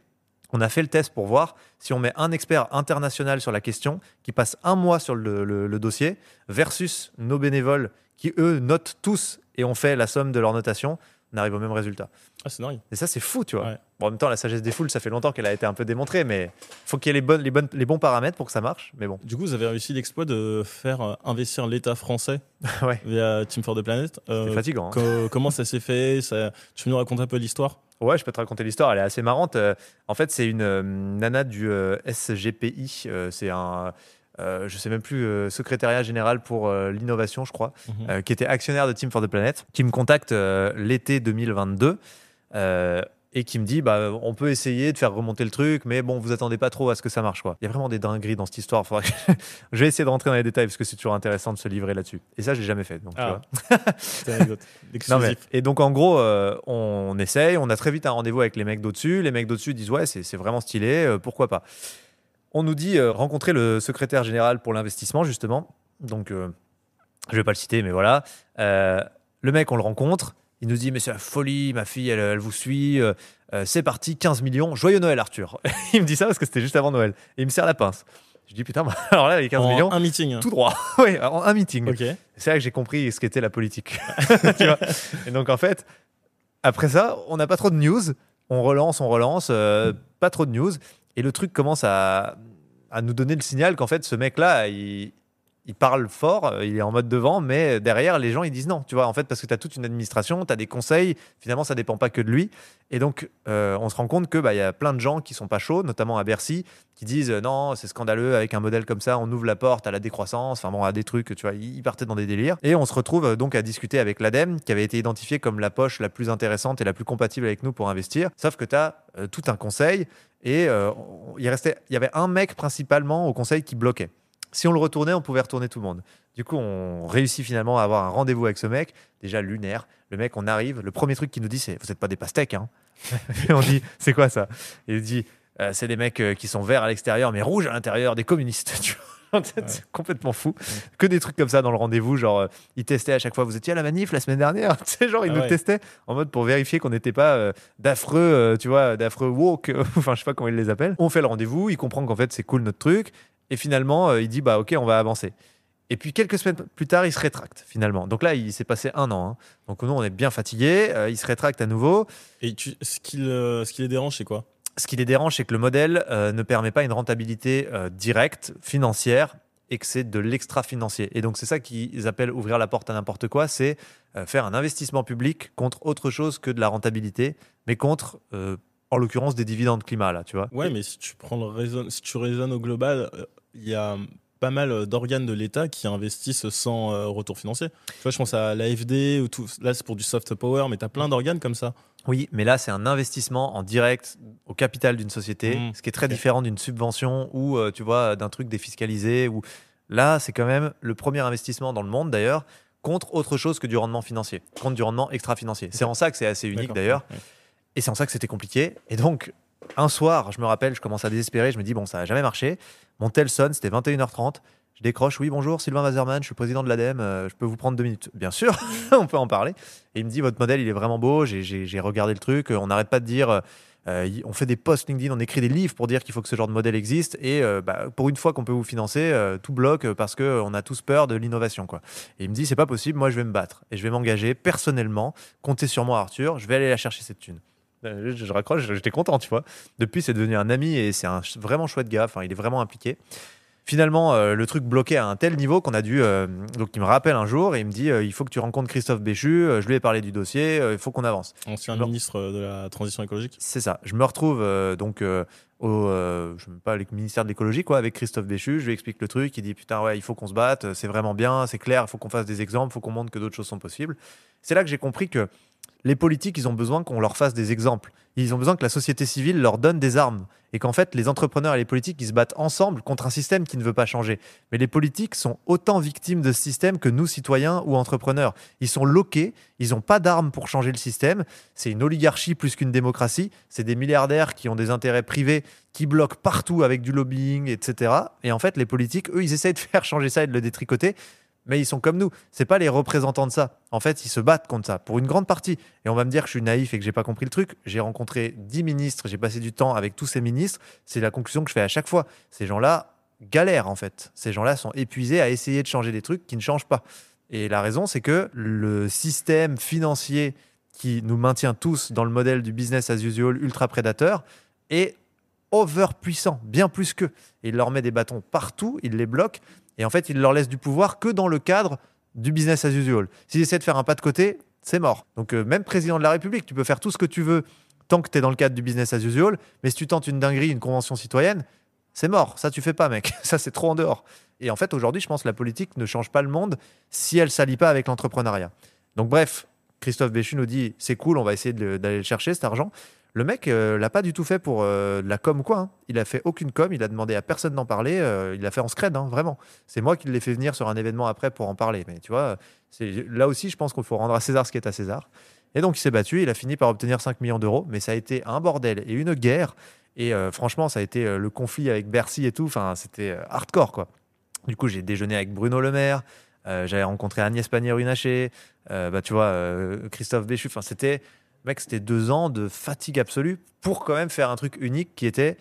on a fait le test pour voir si on met un expert international sur la question, qui passe 1 mois sur le dossier, versus nos bénévoles qui, eux, notent tous et ont fait la somme de leur notation, on arrive au même résultat. Ah, c'est dingue. Et ça, c'est fou, tu vois. Ouais. Bon, en même temps, la sagesse des foules, ça fait longtemps qu'elle a été un peu démontrée, mais il faut qu'il y ait les bons paramètres pour que ça marche. Mais bon. Du coup, vous avez réussi l'exploit de faire investir l'État français Ouais. via Team for the Planet. C'est fatigant. Hein. Comment ça s'est fait? Tu peux nous raconter un peu l'histoire? Ouais, je peux te raconter l'histoire, elle est assez marrante. En fait, c'est une nana du SGPI, c'est un, je sais même plus, secrétariat général pour l'innovation, je crois, qui était actionnaire de Team for the Planet, qui me contacte l'été 2022 et qui me dit bah, on peut essayer de faire remonter le truc, mais bon, vous attendez pas trop à ce que ça marche, quoi. Il y a vraiment des dingueries dans cette histoire. Je vais essayer de rentrer dans les détails parce que c'est toujours intéressant de se livrer là-dessus. Et ça, j'ai jamais fait. Donc, tu vois. C'est une anecdote. Exclusif. Et donc, en gros, on essaye, on a très vite un rendez-vous avec les mecs d'au-dessus. Les mecs d'au-dessus disent ouais, c'est vraiment stylé, pourquoi pas. On nous dit rencontrer le secrétaire général pour l'investissement, justement. Donc, je vais pas le citer, mais voilà. Le mec, on le rencontre. Il nous dit, mais c'est la folie, ma fille, elle vous suit. C'est parti, 15 millions. Joyeux Noël, Arthur. Il me dit ça parce que c'était juste avant Noël. Et il me serre la pince. Je dis, putain, bah, alors là, les 15 millions. Un meeting. Tout droit. Oui, en un meeting. Okay. C'est là que j'ai compris ce qu'était la politique. Tu vois. Et donc, en fait, après ça, on n'a pas trop de news. On relance, pas trop de news. Et le truc commence à nous donner le signal qu'en fait, ce mec-là, il il parle fort, il est en mode devant, mais derrière, les gens, ils disent non, tu vois, en fait, parce que tu as toute une administration, tu as des conseils, finalement, ça dépend pas que de lui. Et donc, on se rend compte que y a plein de gens qui sont pas chauds, notamment à Bercy, qui disent non, c'est scandaleux, avec un modèle comme ça, on ouvre la porte à la décroissance, enfin bon, à des trucs, tu vois, ils partaient dans des délires. Et on se retrouve donc à discuter avec l'ADEME, qui avait été identifiée comme la poche la plus intéressante et la plus compatible avec nous pour investir, sauf que tu as tout un conseil, et il y avait un mec principalement au conseil qui bloquait. Si on le retournait, on pouvait retourner tout le monde. Du coup, on réussit finalement à avoir un rendez-vous avec ce mec, déjà lunaire. Le mec, on arrive, le premier truc qu'il nous dit, c'est « Vous n'êtes pas des pastèques, hein ?» Et on dit « C'est quoi ça ?» Et il dit « C'est des mecs qui sont verts à l'extérieur, mais rouges à l'intérieur, des communistes. » Tu vois, c'est complètement fou. Que des trucs comme ça dans le rendez-vous, genre, ils testaient à chaque fois « Vous étiez à la manif la semaine dernière ?» Tu sais, genre, ils nous testaient en mode pour vérifier qu'on n'était pas d'affreux, tu vois, d'affreux woke, enfin, je sais pas comment ils les appellent. On fait le rendez-vous, il comprend qu'en fait, c'est cool notre truc. Et finalement, il dit bah ok, on va avancer. Et puis quelques semaines plus tard, il se rétracte finalement. Donc là, il s'est passé 1 an. Hein. Donc nous, on est bien fatigués. Il se rétracte à nouveau. Et ce qui les dérange, c'est quoi? Ce qui les dérange, c'est que le modèle ne permet pas une rentabilité directe, financière, et que c'est de l'extra-financier. Et donc c'est ça qu'ils appellent ouvrir la porte à n'importe quoi, c'est faire un investissement public contre autre chose que de la rentabilité, mais contre en l'occurrence des dividendes climat là, tu vois. Ouais, mais si tu raisonnes au global, il y a pas mal d'organes de l'État qui investissent sans retour financier. Tu vois, je pense à l'AFD ou tout. Là, c'est pour du soft power, mais tu as plein d'organes comme ça. Oui, mais là, c'est un investissement en direct au capital d'une société, ce qui est très différent d'une subvention ou, tu vois, d'un truc défiscalisé. Ou... Là, c'est quand même le premier investissement dans le monde, d'ailleurs, contre autre chose que du rendement financier, contre du rendement extra-financier. C'est en ça que c'est assez unique, d'ailleurs. Ouais. Et c'est en ça que c'était compliqué. Et donc, un soir, je me rappelle, je commence à désespérer. Je me dis, bon, ça n'a jamais marché. Mon tel sonne, c'était 21h30. Je décroche, oui, bonjour, Sylvain Wasserman, je suis président de l'ADEME, je peux vous prendre 2 minutes. Bien sûr, on peut en parler. Et il me dit, votre modèle, il est vraiment beau, j'ai regardé le truc, on n'arrête pas de dire, on fait des posts LinkedIn, on écrit des livres pour dire qu'il faut que ce genre de modèle existe, et pour une fois qu'on peut vous financer, tout bloque parce qu'on a tous peur de l'innovation, quoi. Et il me dit, c'est pas possible, moi je vais me battre, et je vais m'engager personnellement, comptez sur moi Arthur, je vais aller la chercher cette thune. Je raccroche, j'étais content, tu vois. Depuis, c'est devenu un ami, et c'est un vraiment chouette gars, enfin, il est vraiment impliqué. Finalement, le truc bloqué à un tel niveau qu'on a dû... donc, il me rappelle un jour et il me dit il faut que tu rencontres Christophe Béchu. Je lui ai parlé du dossier, il faut qu'on avance. Ancien ministre de la Transition écologique. C'est ça. Je me retrouve donc au je sais pas, le ministère de l'écologie, quoi, avec Christophe Béchu. Je lui explique le truc. Il dit putain, ouais, il faut qu'on se batte. C'est vraiment bien, c'est clair. Il faut qu'on fasse des exemples. Il faut qu'on montre que d'autres choses sont possibles. C'est là que j'ai compris que les politiques, ils ont besoin qu'on leur fasse des exemples. Ils ont besoin que la société civile leur donne des armes. Et qu'en fait, les entrepreneurs et les politiques, ils se battent ensemble contre un système qui ne veut pas changer. Mais les politiques sont autant victimes de ce système que nous, citoyens ou entrepreneurs. Ils sont loqués, ils n'ont pas d'armes pour changer le système. C'est une oligarchie plus qu'une démocratie. C'est des milliardaires qui ont des intérêts privés qui bloquent partout avec du lobbying, etc. Et en fait, les politiques, eux, ils essayent de faire changer ça et de le détricoter. Mais ils sont comme nous. C'est pas les représentants de ça. En fait, ils se battent contre ça, pour une grande partie. Et on va me dire que je suis naïf et que j'ai pas compris le truc. J'ai rencontré 10 ministres, j'ai passé du temps avec tous ces ministres. C'est la conclusion que je fais à chaque fois. Ces gens-là galèrent, en fait. Ces gens-là sont épuisés à essayer de changer des trucs qui ne changent pas. Et la raison, c'est que le système financier qui nous maintient tous dans le modèle du business as usual ultra prédateur est over puissant, bien plus qu'eux. Et il leur met des bâtons partout, il les bloque. Et en fait, il leur laisse du pouvoir que dans le cadre du business as usual. S'ils essaient de faire un pas de côté, c'est mort. Donc, même président de la République, tu peux faire tout ce que tu veux tant que tu es dans le cadre du business as usual. Mais si tu tentes une dinguerie, une convention citoyenne, c'est mort. Ça, tu fais pas, mec. Ça, c'est trop en dehors. Et en fait, aujourd'hui, je pense que la politique ne change pas le monde si elle ne s'allie pas avec l'entrepreneuriat. Donc, bref, Christophe Béchu nous dit c'est cool, on va essayer d'aller le chercher, cet argent. Le mec l'a pas du tout fait pour de la com, quoi. Hein. Il a fait aucune com, il a demandé à personne d'en parler. Il l'a fait en scred, hein, vraiment. C'est moi qui l'ai fait venir sur un événement après pour en parler. Mais tu vois, là aussi, je pense qu'il faut rendre à César ce qui est à César. Et donc, il s'est battu. Il a fini par obtenir 5 millions d'euros. Mais ça a été un bordel et une guerre. Et franchement, ça a été le conflit avec Bercy et tout. Enfin, c'était hardcore, quoi. Du coup, j'ai déjeuné avec Bruno Le Maire. J'avais rencontré Agnès Pannier-Runacher. Tu vois, Christophe Béchu. Enfin, c'était 2 ans de fatigue absolue pour quand même faire un truc unique qui était,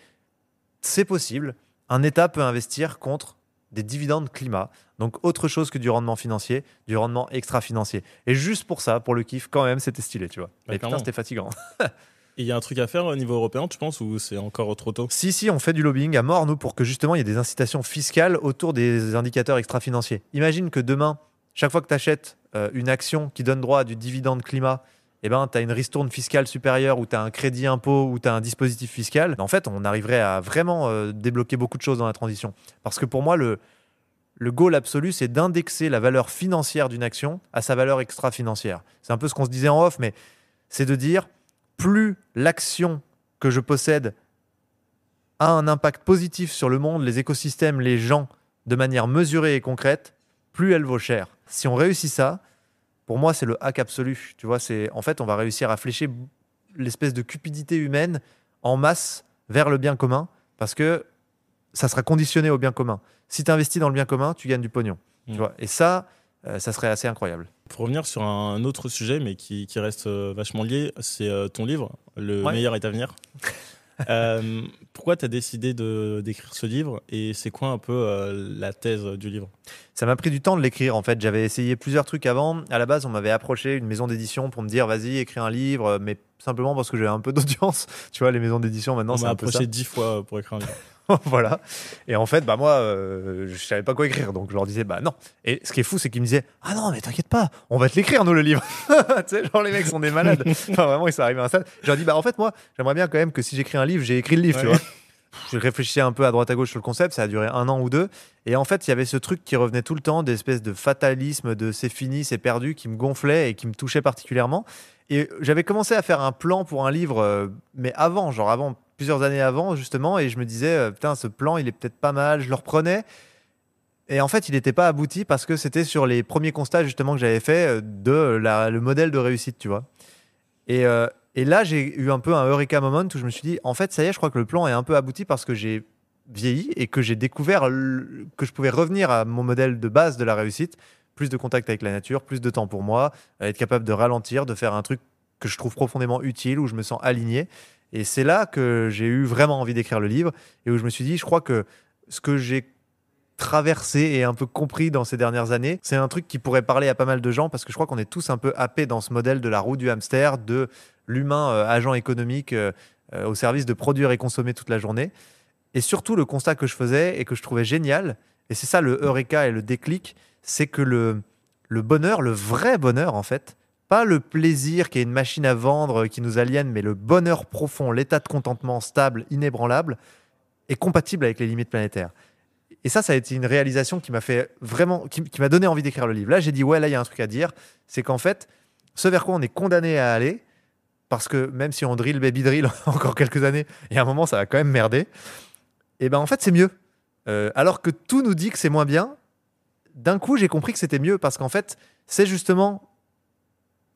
c'est possible, un État peut investir contre des dividendes climat, donc autre chose que du rendement financier, du rendement extra-financier. Et juste pour ça, pour le kiff, quand même, c'était stylé, tu vois. Et putain, c'était fatigant. Et il y a un truc à faire au niveau européen, tu penses, ou c'est encore trop tôt? Si, on fait du lobbying à mort, nous, pour que justement il y ait des incitations fiscales autour des indicateurs extra-financiers. Imagine que demain, chaque fois que tu achètes une action qui donne droit à du dividende climat, eh ben, tu as une ristourne fiscale supérieure ou tu as un crédit impôt ou tu as un dispositif fiscal. En fait, on arriverait à vraiment débloquer beaucoup de choses dans la transition. Parce que pour moi, le goal absolu, c'est d'indexer la valeur financière d'une action à sa valeur extra-financière. C'est un peu ce qu'on se disait en off, mais c'est de dire, plus l'action que je possède a un impact positif sur le monde, les écosystèmes, les gens, de manière mesurée et concrète, plus elle vaut cher. Si on réussit ça, pour moi, c'est le hack absolu. Tu vois, en fait, on va réussir à flécher l'espèce de cupidité humaine en masse vers le bien commun, parce que ça sera conditionné au bien commun. Si tu investis dans le bien commun, tu gagnes du pognon. Tu vois. Et ça serait assez incroyable. Pour revenir sur un autre sujet, mais qui reste vachement lié, c'est ton livre, Le meilleur est à venir. Pourquoi tu as décidé d'écrire ce livre et c'est quoi un peu la thèse du livre? Ça m'a pris du temps de l'écrire en fait. J'avais essayé plusieurs trucs avant. À la base, on m'avait approché une maison d'édition pour me dire vas-y, écris un livre, mais simplement parce que j'avais un peu d'audience. Tu vois, les maisons d'édition maintenant, on c'est m'a un peu ça. approché 10 fois pour écrire un livre. Voilà. Et en fait, bah moi, je savais pas quoi écrire, donc je leur disais bah non. Et ce qui est fou, c'est qu'ils me disaient ah non, mais t'inquiète pas, on va te l'écrire nous le livre. Tu sais, genre les mecs sont des malades. Enfin vraiment, ils sont arrivés à un stade. Je leur dis bah en fait moi, j'aimerais bien quand même que si j'écris un livre, j'ai écrit le livre, tu vois. Je réfléchissais un peu à droite à gauche sur le concept, ça a duré 1 an ou 2. Et en fait, il y avait ce truc qui revenait tout le temps, des espèces de fatalisme, de c'est fini, c'est perdu, qui me gonflait et qui me touchait particulièrement. Et j'avais commencé à faire un plan pour un livre, mais avant, plusieurs années avant, justement, et je me disais, putain, ce plan, il est peut-être pas mal. Je le reprenais. Et en fait, il n'était pas abouti parce que c'était sur les premiers constats, justement, que j'avais fait le modèle de réussite, tu vois. Et là, j'ai eu un peu un eureka moment où je me suis dit, en fait, ça y est, je crois que le plan est un peu abouti parce que j'ai vieilli et que j'ai découvert que je pouvais revenir à mon modèle de base de la réussite, plus de contact avec la nature, plus de temps pour moi, être capable de ralentir, de faire un truc que je trouve profondément utile, où je me sens aligné. Et c'est là que j'ai eu vraiment envie d'écrire le livre et où je me suis dit, je crois que ce que j'ai traversé et un peu compris dans ces dernières années, c'est un truc qui pourrait parler à pas mal de gens parce que je crois qu'on est tous un peu happés dans ce modèle de la roue du hamster, de l'humain agent économique au service de produire et consommer toute la journée. Et surtout, le constat que je faisais et que je trouvais génial, et c'est ça le eureka et le déclic, c'est que le bonheur, le vrai bonheur en fait, pas le plaisir qui est une machine à vendre qui nous aliène, mais le bonheur profond, l'état de contentement stable, inébranlable, est compatible avec les limites planétaires. Et ça a été une réalisation qui m'a fait vraiment, qui m'a donné envie d'écrire le livre. Là, j'ai dit, ouais, là, il y a un truc à dire. C'est qu'en fait, ce vers quoi on est condamné à aller, parce que même si on drill baby drill encore quelques années, et à un moment, ça va quand même merder, et ben en fait, c'est mieux. Alors que tout nous dit que c'est moins bien, d'un coup, j'ai compris que c'était mieux, parce qu'en fait, c'est justement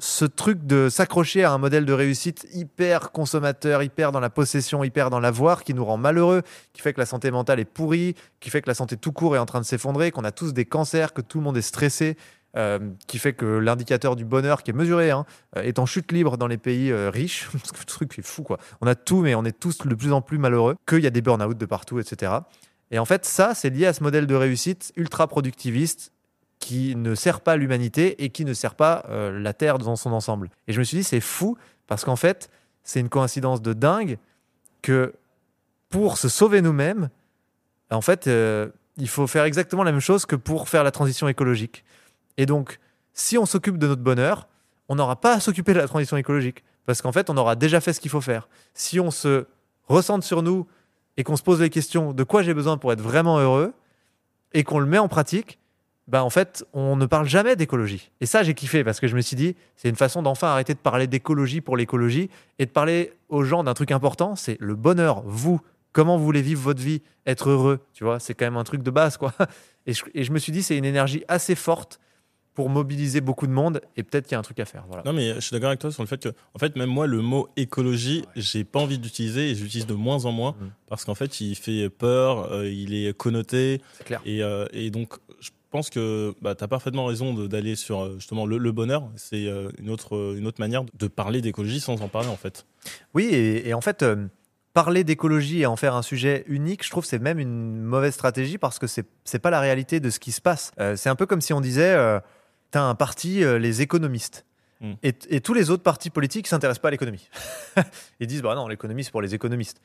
ce truc de s'accrocher à un modèle de réussite hyper consommateur, hyper dans la possession, hyper dans l'avoir, qui nous rend malheureux, qui fait que la santé mentale est pourrie, qui fait que la santé tout court est en train de s'effondrer, qu'on a tous des cancers, que tout le monde est stressé, qui fait que l'indicateur du bonheur qui est mesuré est en chute libre dans les pays riches. Parce que le truc est fou, quoi. On a tout, mais on est tous de plus en plus malheureux, qu'il y a des burn-out de partout, etc. Et en fait, ça, c'est lié à ce modèle de réussite ultra productiviste qui ne sert pas l'humanité et qui ne sert pas la Terre dans son ensemble. Et je me suis dit, c'est fou, parce qu'en fait, c'est une coïncidence de dingue que pour se sauver nous-mêmes, en fait, il faut faire exactement la même chose que pour faire la transition écologique. Et donc, si on s'occupe de notre bonheur, on n'aura pas à s'occuper de la transition écologique, parce qu'en fait, on aura déjà fait ce qu'il faut faire. Si on se recentre sur nous et qu'on se pose les questions de quoi j'ai besoin pour être vraiment heureux, et qu'on le met en pratique, bah en fait, on ne parle jamais d'écologie. Et ça, j'ai kiffé parce que je me suis dit, c'est une façon d'enfin arrêter de parler d'écologie pour l'écologie et de parler aux gens d'un truc important, c'est le bonheur, vous, comment vous voulez vivre votre vie, être heureux, tu vois, c'est quand même un truc de base, quoi. Et je me suis dit, c'est une énergie assez forte pour mobiliser beaucoup de monde et peut-être qu'il y a un truc à faire. Voilà. Non, mais je suis d'accord avec toi sur le fait que, en fait, même moi, le mot écologie, j'ai pas envie d'utiliser et j'utilise de moins en moins parce qu'en fait, il fait peur, il est connoté. C'est clair. Et donc, je pense que tu as parfaitement raison d'aller sur justement le bonheur. C'est une autre manière de parler d'écologie sans en parler, en fait. Oui, et en fait, parler d'écologie et en faire un sujet unique, je trouve que c'est même une mauvaise stratégie parce que c'est pas la réalité de ce qui se passe. C'est un peu comme si on disait, t'as un parti, les économistes. Et tous les autres partis politiques ne s'intéressent pas à l'économie. Ils disent, bah non, l'économie, c'est pour les économistes.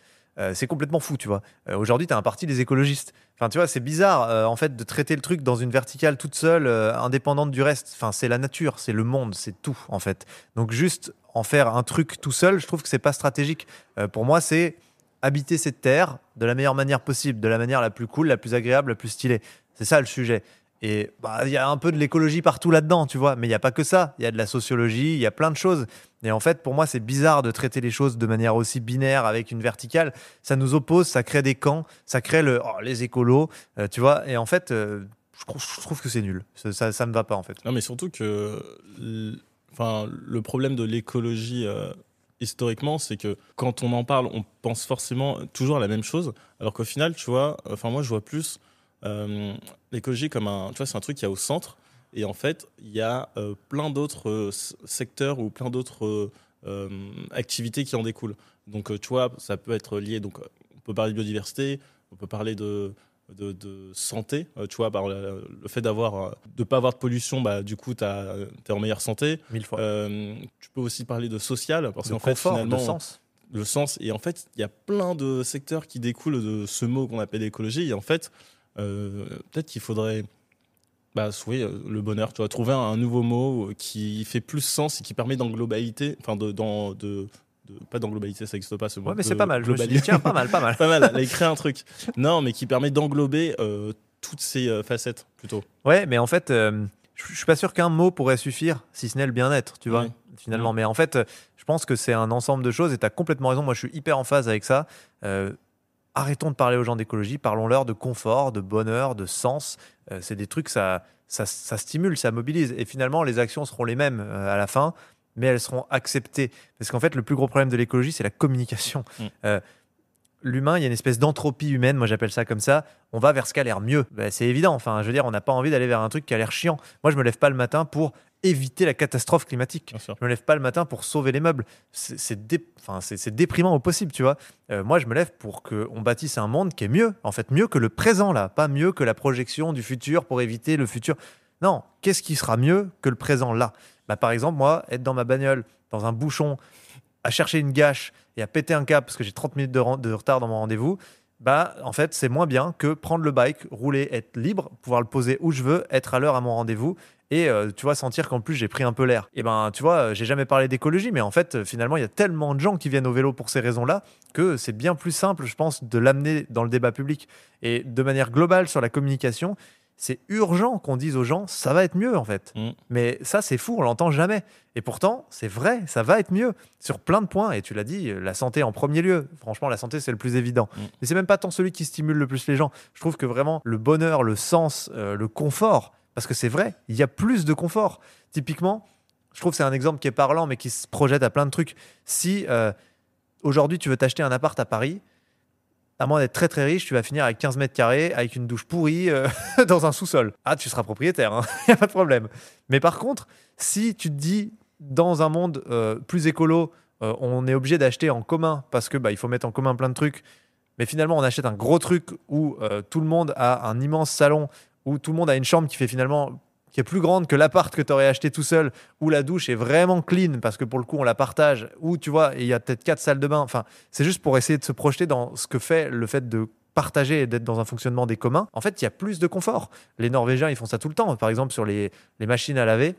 C'est complètement fou, tu vois. Aujourd'hui, tu as un parti des écologistes. Enfin, tu vois, c'est bizarre, en fait, de traiter le truc dans une verticale toute seule, indépendante du reste. Enfin, c'est la nature, c'est le monde, c'est tout, en fait. Donc, juste en faire un truc tout seul, je trouve que c'est pas stratégique. Pour moi, c'est habiter cette terre de la meilleure manière possible, de la manière la plus cool, la plus agréable, la plus stylée. C'est ça le sujet. Et il y a un peu de l'écologie partout là-dedans, tu vois. Mais il n'y a pas que ça. Il y a de la sociologie, il y a plein de choses. Et en fait, pour moi, c'est bizarre de traiter les choses de manière aussi binaire avec une verticale. Ça nous oppose, ça crée des camps, ça crée les écolos, tu vois. Et en fait, je trouve que c'est nul. Ça me va pas, en fait. Non, mais surtout que le problème de l'écologie historiquement, c'est que quand on en parle, on pense forcément toujours à la même chose. Alors qu'au final, tu vois, moi, je vois plus l'écologie comme c'est un truc qui est au centre. Et en fait, il y a plein d'autres secteurs ou plein d'autres activités qui en découlent. Donc, tu vois, ça peut être lié. Donc, on peut parler de biodiversité, on peut parler de santé. Tu vois, le fait de pas avoir de pollution, du coup, t'es en meilleure santé. 1000 fois. Tu peux aussi parler de social, parce qu'en fait, finalement, de sens. Le sens. Et en fait, il y a plein de secteurs qui découlent de ce mot qu'on appelle écologie. Et en fait, peut-être qu'il faudrait le bonheur, tu vois, trouver un nouveau mot qui fait plus sens et qui permet d'englobalité, pas d'englobalité, ça n'existe pas ce mot. Ouais, mais c'est pas mal. Je me suis dit, tiens, pas mal. Pas mal, elle a écrit un truc. Non, mais qui permet d'englober toutes ces facettes, plutôt. Ouais, mais en fait, je suis pas sûr qu'un mot pourrait suffire, si ce n'est le bien-être, tu vois, Oui. finalement. Mais en fait, je pense que c'est un ensemble de choses et tu as complètement raison. Moi, je suis hyper en phase avec ça. Arrêtons de parler aux gens d'écologie, parlons-leur de confort, de bonheur, de sens. C'est des trucs, ça stimule, ça mobilise. Et finalement, les actions seront les mêmes à la fin, mais elles seront acceptées. Parce qu'en fait, le plus gros problème de l'écologie, c'est la communication. L'humain, il y a une espèce d'entropie humaine, moi j'appelle ça comme ça. On va vers ce qui a l'air mieux. C'est évident. Enfin, je veux dire, on n'a pas envie d'aller vers un truc qui a l'air chiant. Moi, je me lève pas le matin pour éviter la catastrophe climatique. Bien sûr. Je me lève pas le matin pour sauver les meubles. C'est déprimant au possible, tu vois. Moi, je me lève pour qu'on bâtisse un monde qui est mieux, en fait, mieux que le présent, là. Pas mieux que la projection du futur pour éviter le futur. Non, qu'est-ce qui sera mieux que le présent, là ? Par exemple, moi, être dans ma bagnole, dans un bouchon, à chercher une gâche et à péter un câble parce que j'ai 30 minutes de retard dans mon rendez-vous, en fait, c'est moins bien que prendre le bike, rouler, être libre, pouvoir le poser où je veux, être à l'heure à mon rendez-vous et tu vois, sentir qu'en plus j'ai pris un peu l'air. Et tu vois, j'ai jamais parlé d'écologie, mais en fait, finalement, il y a tellement de gens qui viennent au vélo pour ces raisons-là que c'est bien plus simple, je pense, de l'amener dans le débat public. Et de manière globale sur la communication, c'est urgent qu'on dise aux gens ça va être mieux en fait. Mais ça c'est fou, on l'entend jamais. Et pourtant c'est vrai, ça va être mieux sur plein de points. Et tu l'as dit, la santé en premier lieu. Franchement, la santé c'est le plus évident. Mais c'est même pas tant celui qui stimule le plus les gens. Je trouve que vraiment le bonheur, le sens, le confort, parce que c'est vrai, il y a plus de confort. Typiquement, je trouve que c'est un exemple qui est parlant mais qui se projette à plein de trucs. Si aujourd'hui tu veux t'acheter un appart à Paris, à moins d'être très très riche, tu vas finir avec 15 mètres carrés, avec une douche pourrie, dans un sous-sol. Ah, tu seras propriétaire, il n'y a pas de problème. Mais par contre, si tu te dis, dans un monde plus écolo, on est obligé d'acheter en commun, parce que il faut mettre en commun plein de trucs, mais finalement on achète un gros truc où tout le monde a un immense salon, où tout le monde a une chambre qui est plus grande que l'appart que tu aurais acheté tout seul, où la douche est vraiment clean, parce que pour le coup, on la partage, où tu vois, il y a peut-être 4 salles de bain. Enfin, c'est juste pour essayer de se projeter dans ce que fait le fait de partager et d'être dans un fonctionnement des communs. En fait, il y a plus de confort. Les Norvégiens, ils font ça tout le temps. Par exemple, sur les machines à laver,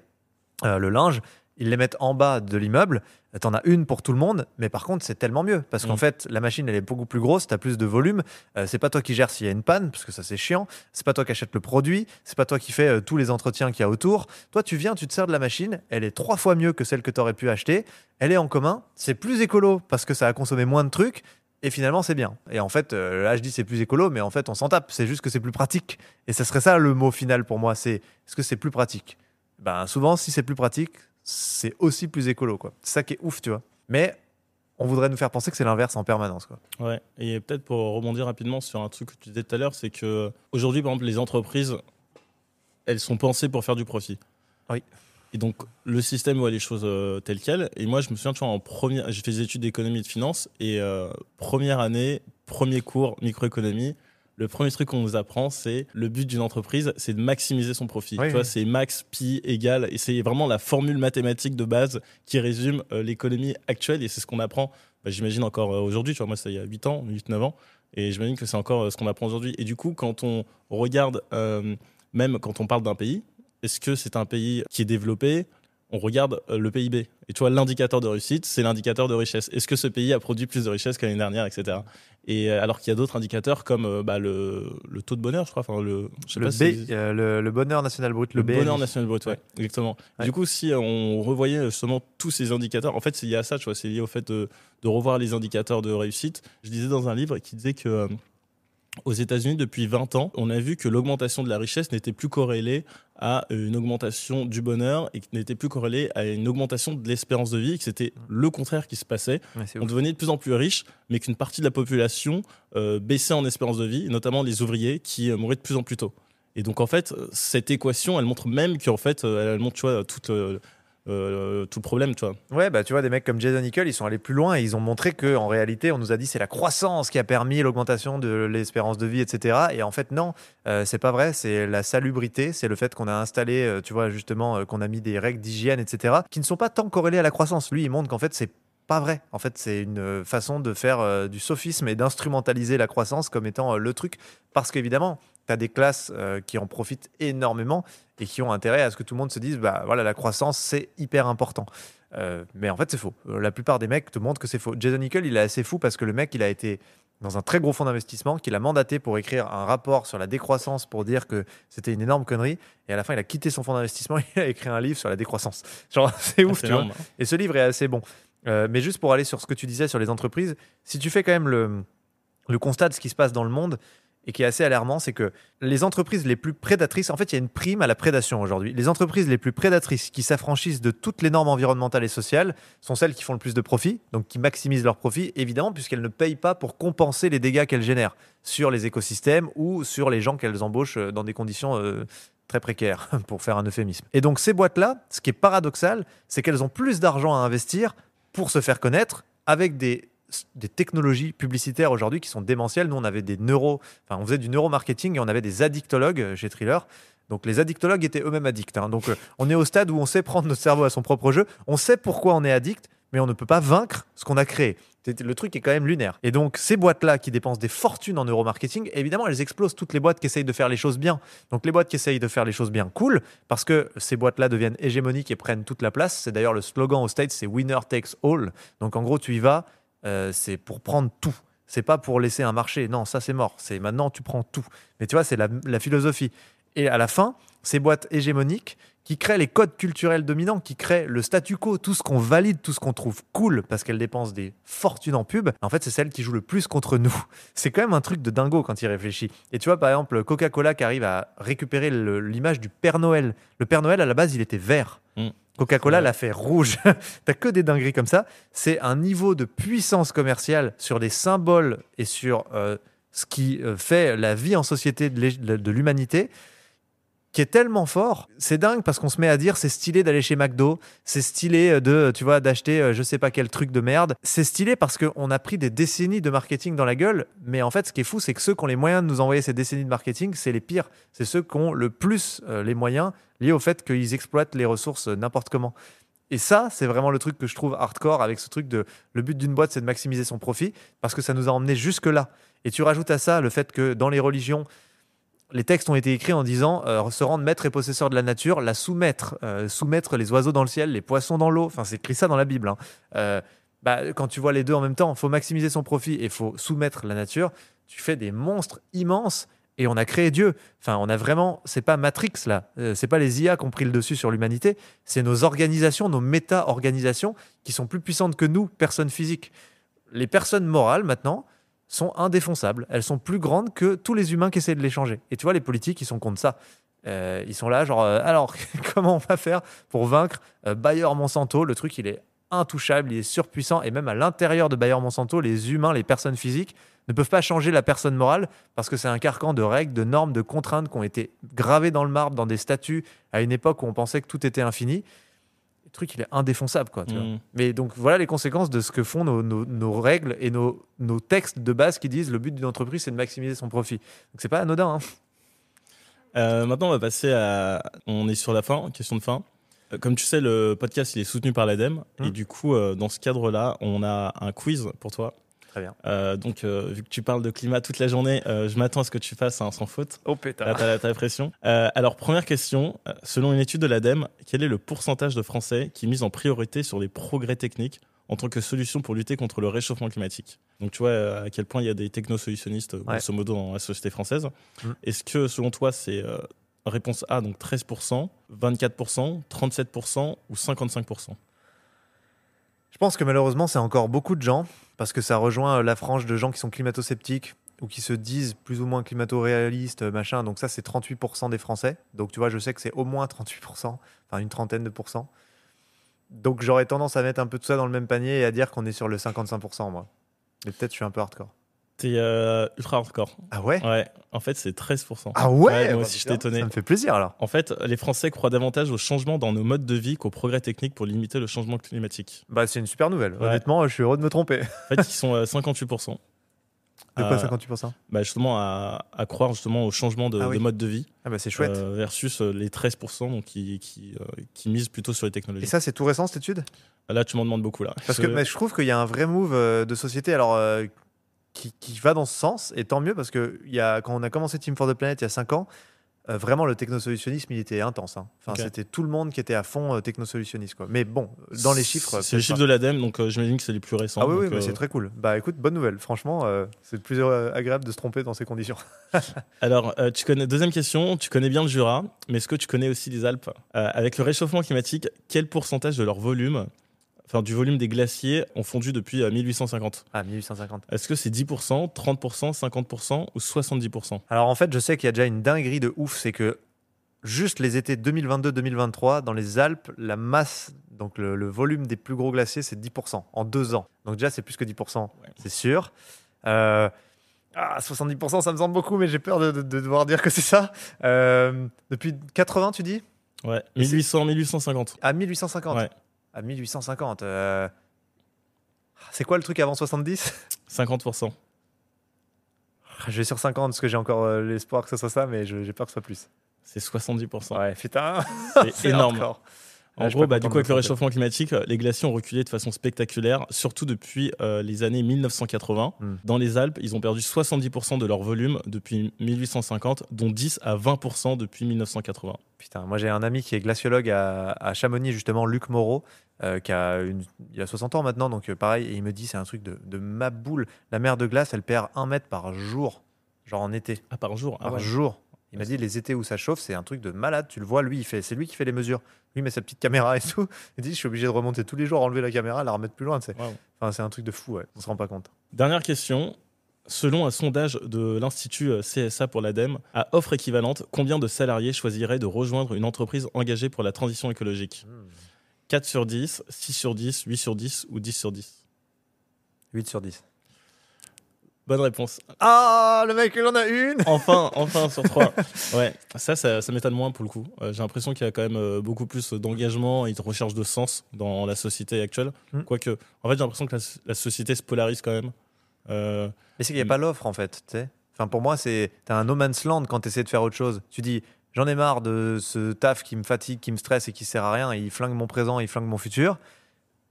le linge, ils les mettent en bas de l'immeuble. T'en as une pour tout le monde, mais par contre, c'est tellement mieux. Parce qu'en fait, la machine, elle est beaucoup plus grosse, t'as plus de volume. C'est pas toi qui gères s'il y a une panne, parce que ça, c'est chiant. C'est pas toi qui achètes le produit. C'est pas toi qui fais tous les entretiens qu'il y a autour. Toi, tu viens, tu te sers de la machine. Elle est 3 fois mieux que celle que t'aurais pu acheter. Elle est en commun. C'est plus écolo, parce que ça a consommé moins de trucs. Et finalement, c'est bien. Et en fait, là, je dis c'est plus écolo, mais en fait, on s'en tape. C'est juste que c'est plus pratique. Et ça serait ça le mot final pour moi. C'est est-ce que c'est plus pratique ? Souvent, si c'est plus pratique, c'est aussi plus écolo, quoi. C'est ça qui est ouf, tu vois. Mais on voudrait nous faire penser que c'est l'inverse en permanence, quoi. Ouais. Et peut-être pour rebondir rapidement sur un truc que tu disais tout à l'heure, c'est que aujourd'hui, par exemple, les entreprises, elles sont pensées pour faire du profit. Oui. Et donc, le système voit les choses telles quelles. Et moi, je me souviens, tu vois, j'ai fait des études d'économie et de finance. Et première année, premier cours microéconomie, le premier truc qu'on nous apprend, c'est le but d'une entreprise, c'est de maximiser son profit. Oui, Tu vois, oui. c'est max, pi, égal. Et c'est vraiment la formule mathématique de base qui résume l'économie actuelle. Et c'est ce qu'on apprend, j'imagine, encore aujourd'hui. Tu vois, moi, c'était il y a 8 ans, 8-9 ans. Et j'imagine que c'est encore ce qu'on apprend aujourd'hui. Et du coup, quand on regarde, même quand on parle d'un pays, est-ce que c'est un pays qui est développé? On regarde le PIB. Et tu vois, l'indicateur de réussite, c'est l'indicateur de richesse. Est-ce que ce pays a produit plus de richesse que l'année dernière, etc. Et alors qu'il y a d'autres indicateurs comme le taux de bonheur, je crois. Enfin, je sais Le, pas si- le bonheur national brut, le le BNI. bonheur national brut, ouais, exactement. Ouais. Du coup, si on revoyait justement tous ces indicateurs, en fait, c'est lié à ça, tu vois, c'est lié au fait de revoir les indicateurs de réussite. Je lisais dans un livre qui disait que aux États-Unis, depuis 20 ans, on a vu que l'augmentation de la richesse n'était plus corrélée à une augmentation du bonheur et n'était plus corrélée à une augmentation de l'espérance de vie, et que c'était le contraire qui se passait. Ouais, c'est On ouf. devenait de plus en plus riche, mais qu'une partie de la population baissait en espérance de vie, notamment les ouvriers qui mouraient de plus en plus tôt. Et donc, en fait, cette équation, elle montre même qu'en fait, elle montre, tu vois, tout le problème, tu vois. Ouais, bah tu vois, des mecs comme Jason Hickel, ils sont allés plus loin et ils ont montré que en réalité, on nous a dit c'est la croissance qui a permis l'augmentation de l'espérance de vie, etc. Et en fait, non, c'est pas vrai. C'est la salubrité, c'est le fait qu'on a installé, tu vois, justement, qu'on a mis des règles d'hygiène, etc. qui ne sont pas tant corrélées à la croissance. Lui, il montre qu'en fait, c'est pas vrai. En fait, c'est une façon de faire du sophisme et d'instrumentaliser la croissance comme étant le truc. Parce qu'évidemment, tu as des classes qui en profitent énormément et qui ont intérêt à ce que tout le monde se dise bah voilà, la croissance, c'est hyper important. Mais en fait, c'est faux. La plupart des mecs te montrent que c'est faux. Jason Hickel, il est assez fou parce que le mec, il a été dans un très gros fonds d'investissement qu'il a mandaté pour écrire un rapport sur la décroissance pour dire que c'était une énorme connerie. Et à la fin, il a quitté son fonds d'investissement et il a écrit un livre sur la décroissance. Genre, c'est ouf, C'est tu vois. énorme, hein. Et ce livre est assez bon. Mais juste pour aller sur ce que tu disais sur les entreprises, si tu fais quand même le constat de ce qui se passe dans le monde et qui est assez alarmant, c'est que les entreprises les plus prédatrices, en fait, il y a une prime à la prédation aujourd'hui. Les entreprises les plus prédatrices qui s'affranchissent de toutes les normes environnementales et sociales sont celles qui font le plus de profit, donc qui maximisent leurs profits, évidemment, puisqu'elles ne payent pas pour compenser les dégâts qu'elles génèrent sur les écosystèmes ou sur les gens qu'elles embauchent dans des conditions très précaires, pour faire un euphémisme. Et donc ces boîtes-là, ce qui est paradoxal, c'est qu'elles ont plus d'argent à investir pour se faire connaître avec des technologies publicitaires aujourd'hui qui sont démentielles. Nous, on avait on faisait du neuromarketing et on avait des addictologues chez Thriller. Donc les addictologues étaient eux-mêmes addicts. Hein. Donc on est au stade où on sait prendre notre cerveau à son propre jeu, on sait pourquoi on est addict, mais on ne peut pas vaincre ce qu'on a créé. Le truc est quand même lunaire. Et donc ces boîtes-là qui dépensent des fortunes en neuromarketing, évidemment, elles explosent toutes les boîtes qui essayent de faire les choses bien. Donc les boîtes qui essayent de faire les choses bien, cool, parce que ces boîtes-là deviennent hégémoniques et prennent toute la place. C'est d'ailleurs le slogan aux States, c'est Winner takes all. Donc en gros, tu y vas, c'est pour prendre tout. C'est pas pour laisser un marché. Non, ça c'est mort. C'est maintenant tu prends tout. Mais tu vois, c'est la philosophie. Et à la fin, ces boîtes hégémoniques qui créent les codes culturels dominants, qui créent le statu quo, tout ce qu'on valide, tout ce qu'on trouve cool parce qu'elles dépensent des fortunes en pub, en fait, c'est celles qui jouent le plus contre nous. C'est quand même un truc de dingo quand il réfléchit. Et tu vois, par exemple, Coca-Cola qui arrive à récupérer l'image du Père Noël. Le Père Noël, à la base, il était vert. Coca-Cola Ouais. l'a fait rouge. T'as que des dingueries comme ça. C'est un niveau de puissance commerciale sur les symboles et sur ce qui fait la vie en société de l'humanité qui est tellement fort. C'est dingue parce qu'on se met à dire c'est stylé d'aller chez McDo, c'est stylé d'acheter je sais pas quel truc de merde. C'est stylé parce qu'on a pris des décennies de marketing dans la gueule, mais en fait ce qui est fou c'est que ceux qui ont les moyens de nous envoyer ces décennies de marketing, c'est les pires. C'est ceux qui ont le plus les moyens liés au fait qu'ils exploitent les ressources n'importe comment. Et ça, c'est vraiment le truc que je trouve hardcore avec ce truc de le but d'une boîte, c'est de maximiser son profit parce que ça nous a emmené jusque-là. Et tu rajoutes à ça le fait que dans les religions, les textes ont été écrits en disant se rendre maître et possesseur de la nature, la soumettre, soumettre les oiseaux dans le ciel, les poissons dans l'eau. Enfin, c'est écrit ça dans la Bible. Hein. Quand tu vois les deux en même temps, il faut maximiser son profit et il faut soumettre la nature. Tu fais des monstres immenses et on a créé Dieu. Enfin, on a vraiment. C'est pas Matrix là. C'est pas les IA qui ont pris le dessus sur l'humanité. C'est nos organisations, nos méta-organisations qui sont plus puissantes que nous, personnes physiques. Les personnes morales maintenant sont indéfonçables. Elles sont plus grandes que tous les humains qui essaient de les changer. Et tu vois, les politiques, ils sont contre ça. Ils sont là, genre, alors, comment on va faire pour vaincre Bayer Monsanto? Le truc, il est intouchable, il est surpuissant. Et même à l'intérieur de Bayer Monsanto, les humains, les personnes physiques, ne peuvent pas changer la personne morale parce que c'est un carcan de règles, de normes, de contraintes qui ont été gravées dans le marbre, dans des statuts, à une époque où on pensait que tout était infini. truc, il est indéfonçable, quoi. Tu vois. Mm. Mais donc, voilà les conséquences de ce que font nos règles et nos textes de base qui disent le but d'une entreprise, c'est de maximiser son profit. Donc, c'est pas anodin. Hein. Maintenant, on va passer à. On est sur la fin, question de fin. Comme tu sais, le podcast il est soutenu par l'ADEME. Et du coup, dans ce cadre-là, on a un quiz pour toi. Très bien. Donc, vu que tu parles de climat toute la journée, je m'attends à ce que tu fasses un sans faute. Oh pétard. Là, t'as la pression. Alors, première question. Selon une étude de l'ADEME, quel est le pourcentage de Français qui misent en priorité sur les progrès techniques en tant que solution pour lutter contre le réchauffement climatique? Donc, tu vois à quel point il y a des technosolutionnistes, grosso modo, dans la société française. Est-ce que, selon toi, c'est réponse A, donc 13%, 24%, 37% ou 55%? Je pense que malheureusement, c'est encore beaucoup de gens, parce que ça rejoint la frange de gens qui sont climato-sceptiques ou qui se disent plus ou moins climato-réalistes, machin. Donc ça, c'est 38% des Français. Donc tu vois, je sais que c'est au moins 38%, enfin une trentaine de pourcents. Donc j'aurais tendance à mettre un peu tout ça dans le même panier et à dire qu'on est sur le 55%, moi. Mais peut-être je suis un peu hardcore. T'es ultra hardcore. Ah ouais? Ouais, en fait, c'est 13%. Ah ouais? Moi aussi, je t'ai étonné. Ça me fait plaisir, alors. En fait, les Français croient davantage au changement dans nos modes de vie qu'au progrès technique pour limiter le changement climatique. Bah, c'est une super nouvelle. Ouais. Honnêtement, je suis heureux de me tromper. En fait, ils sont 58%. De quoi 58%? Bah justement, à croire justement au changement de mode de vie. Ah bah c'est chouette. Versus les 13% donc, qui misent plutôt sur les technologies. Et ça, c'est tout récent, cette étude? Là, tu m'en demandes beaucoup. Là. Parce que mais je trouve qu'il y a un vrai move de société alors, qui va dans ce sens, et tant mieux, parce que quand on a commencé Team for the Planet il y a 5 ans, vraiment, le technosolutionnisme, il était intense. Hein. Enfin, C'était tout le monde qui était à fond technosolutionniste. Quoi. Mais bon, dans les chiffres... C'est les chiffres de l'ADEME, donc j'imagine que c'est les plus récents. Ah oui, donc, mais c'est très cool. Bah écoute, bonne nouvelle. Franchement, c'est plus agréable de se tromper dans ces conditions. Alors, deuxième question, tu connais bien le Jura, mais est-ce que tu connais aussi les Alpes? Avec le réchauffement climatique, quel pourcentage de leur volume, enfin du volume des glaciers, ont fondu depuis 1850? Ah, 1850. Est-ce que c'est 10%, 30%, 50% ou 70%? Alors en fait, je sais qu'il y a déjà une dinguerie de ouf, c'est que juste les étés 2022-2023, dans les Alpes, la masse, donc le volume des plus gros glaciers, c'est 10% en 2 ans. Donc déjà, c'est plus que 10%, c'est sûr. 70%, ça me semble beaucoup, mais j'ai peur de devoir dire que c'est ça. Depuis 80, tu dis? Ouais, 1850. À 1850. Ouais. À 1850. C'est quoi le truc avant 70? 50%. Je vais sur 50 parce que j'ai encore l'espoir que ce soit ça, mais j'ai peur que ce soit plus. C'est 70%. Ouais, putain. C'est énorme. hardcore. En gros, du coup, avec le réchauffement climatique, les glaciers ont reculé de façon spectaculaire, surtout depuis les années 1980. Dans les Alpes, ils ont perdu 70% de leur volume depuis 1850, dont 10 à 20% depuis 1980. Putain, moi j'ai un ami qui est glaciologue à Chamonix, justement, Luc Moreau, il a 60 ans maintenant, donc pareil, et il me dit c'est un truc de ma boule. La mer de glace, elle perd 1 mètre par jour, genre en été. Ah, par jour? Par jour. Il m'a dit les étés où ça chauffe, c'est un truc de malade. Tu le vois, c'est lui qui fait les mesures. Lui, il met sa petite caméra et tout. Il dit je suis obligé de remonter tous les jours, enlever la caméra, la remettre plus loin. Wow. Enfin, c'est un truc de fou, ouais. On se rend pas compte. Dernière question. Selon un sondage de l'Institut CSA pour l'ADEME, à offre équivalente, combien de salariés choisiraient de rejoindre une entreprise engagée pour la transition écologique? 4 sur 10, 6 sur 10, 8 sur 10 ou 10 sur 10? 8 sur 10. Bonne réponse. Ah, le mec, il en a une. Enfin sur 3. Ouais, ça m'étonne moins pour le coup. J'ai l'impression qu'il y a quand même beaucoup plus d'engagement et de recherche de sens dans la société actuelle. Quoique, en fait, j'ai l'impression que la société se polarise quand même. Mais c'est qu'il n'y a pas l'offre, en fait. T'sais. Enfin, pour moi, t'as un no man's land quand tu essaies de faire autre chose. Tu dis, j'en ai marre de ce taf qui me fatigue, qui me stresse et qui sert à rien. Il flingue mon présent, il flingue mon futur.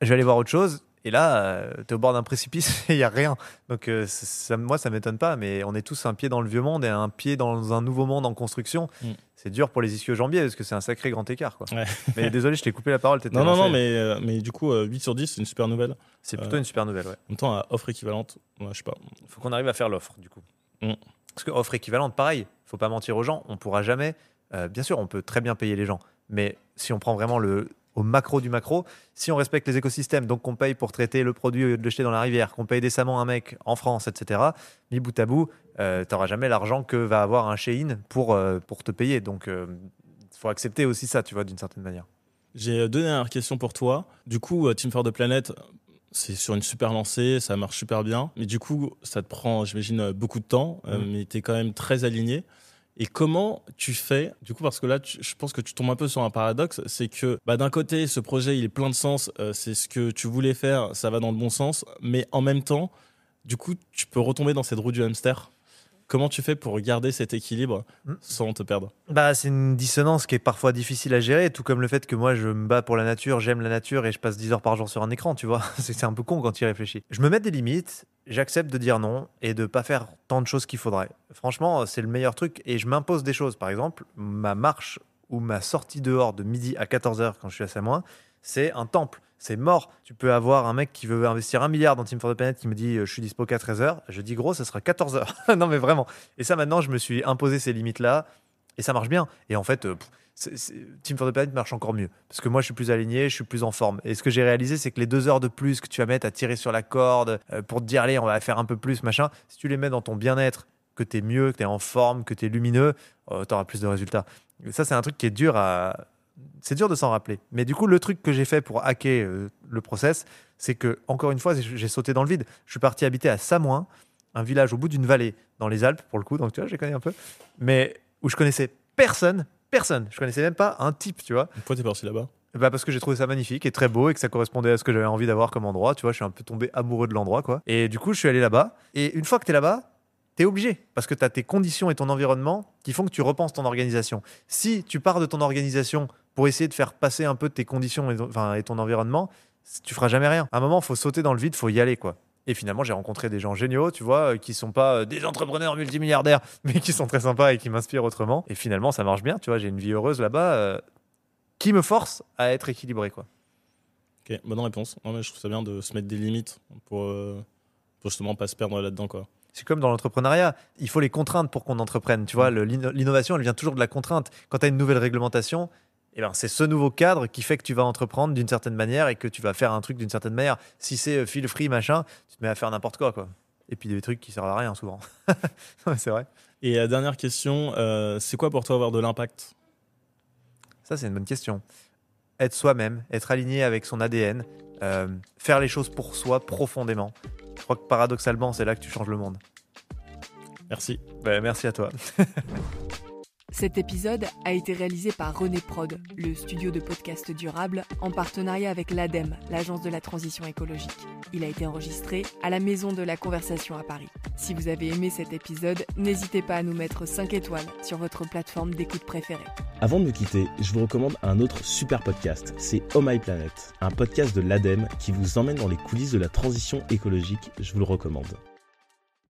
Je vais aller voir autre chose. Et là, tu es au bord d'un précipice et il n'y a rien. Donc, moi, ça ne m'étonne pas, mais on est tous un pied dans le vieux monde et un pied dans un nouveau monde en construction. C'est dur pour les ischio-jambiers parce que c'est un sacré grand écart. Quoi. Ouais. Mais désolé, je t'ai coupé la parole. Non, mais du coup, 8 sur 10, c'est une super nouvelle. C'est plutôt une super nouvelle, ouais. En même temps, à offre équivalente, je sais pas. Il faut qu'on arrive à faire l'offre, du coup. Parce que offre équivalente, pareil, il ne faut pas mentir aux gens. On ne pourra jamais... bien sûr, on peut très bien payer les gens. Mais si on prend vraiment au macro du macro, si on respecte les écosystèmes, donc qu'on paye pour traiter le produit au lieu de le jeter dans la rivière, qu'on paye décemment un mec en France, etc., mis bout à bout, tu n'auras jamais l'argent que va avoir un Shein pour te payer. Donc, il faut accepter aussi ça, tu vois, d'une certaine manière. J'ai 2 dernières questions pour toi. Du coup, Team for the Planet, c'est sur une super lancée, ça marche super bien. Mais du coup, ça te prend, j'imagine, beaucoup de temps, mais tu es quand même très aligné. Et comment tu fais, du coup, parce que là, je pense que tu tombes un peu sur un paradoxe, c'est que d'un côté, ce projet, il est plein de sens, c'est ce que tu voulais faire, ça va dans le bon sens, mais en même temps, du coup, tu peux retomber dans cette roue du hamster. Comment tu fais pour garder cet équilibre sans te perdre ? C'est une dissonance qui est parfois difficile à gérer, tout comme le fait que moi je me bats pour la nature, j'aime la nature et je passe 10 heures par jour sur un écran, tu vois. C'est un peu con quand tu y réfléchis. Je me mets des limites, j'accepte de dire non et de pas faire tant de choses qu'il faudrait. Franchement, c'est le meilleur truc et je m'impose des choses. Par exemple, ma marche ou ma sortie dehors de midi à 14h quand je suis à Samoin, c'est un temple. C'est mort. Tu peux avoir un mec qui veut investir 1 milliard dans Team for the Planet qui me dit je suis dispo qu'à 13h. Je dis gros, ça sera 14h. Non mais vraiment. Et ça maintenant, je me suis imposé ces limites-là et ça marche bien. Et en fait, Team for the Planet marche encore mieux parce que moi je suis plus aligné, je suis plus en forme. Et ce que j'ai réalisé, c'est que les 2 heures de plus que tu vas mettre à tirer sur la corde pour te dire allez, on va faire un peu plus, machin, si tu les mets dans ton bien-être, que tu es mieux, que tu es en forme, que tu es lumineux, tu auras plus de résultats. Et ça, c'est un truc qui est dur à... C'est dur de s'en rappeler. Mais du coup, le truc que j'ai fait pour hacker le process, c'est que, encore une fois, j'ai sauté dans le vide. Je suis parti habiter à Samoin, un village au bout d'une vallée dans les Alpes, pour le coup, donc tu vois, je les connais un peu, mais où je connaissais personne. Je connaissais même pas un type, tu vois. Pourquoi t'es parti là-bas ? Parce que j'ai trouvé ça magnifique et très beau et que ça correspondait à ce que j'avais envie d'avoir comme endroit. Tu vois, je suis un peu tombé amoureux de l'endroit, quoi. Et du coup, je suis allé là-bas. Et une fois que tu es là-bas, t'es obligé, parce que tu as tes conditions et ton environnement qui font que tu repenses ton organisation. Si tu pars de ton organisation pour essayer de faire passer un peu tes conditions et ton environnement, tu feras jamais rien. À un moment, il faut sauter dans le vide, il faut y aller, quoi. Et finalement, j'ai rencontré des gens géniaux, tu vois, qui sont pas des entrepreneurs multimilliardaires, mais qui sont très sympas et qui m'inspirent autrement. Et finalement, ça marche bien, tu vois, j'ai une vie heureuse là-bas qui me force à être équilibré, quoi. Ok, bonne réponse. Non, mais je trouve ça bien de se mettre des limites pour justement pas se perdre là-dedans, quoi. C'est comme dans l'entrepreneuriat, il faut les contraintes pour qu'on entreprenne. Tu vois, l'innovation, elle vient toujours de la contrainte. Quand tu as une nouvelle réglementation, c'est ce nouveau cadre qui fait que tu vas entreprendre d'une certaine manière et que tu vas faire un truc d'une certaine manière. Si c'est feel free, machin, tu te mets à faire n'importe quoi, quoi. Et puis des trucs qui servent à rien, souvent. Ouais, c'est vrai. Et la dernière question, c'est quoi pour toi avoir de l'impact ? Ça, c'est une bonne question. Être soi-même, être aligné avec son ADN, faire les choses pour soi profondément. Je crois que paradoxalement, c'est là que tu changes le monde. Merci. Merci à toi. Cet épisode a été réalisé par René Prod, le studio de podcast durable, en partenariat avec l'ADEME, l'Agence de la transition écologique. Il a été enregistré à la Maison de la Conversation à Paris. Si vous avez aimé cet épisode, n'hésitez pas à nous mettre 5 étoiles sur votre plateforme d'écoute préférée. Avant de me quitter, je vous recommande un autre super podcast, c'est Oh My Planet, un podcast de l'ADEME qui vous emmène dans les coulisses de la transition écologique, je vous le recommande.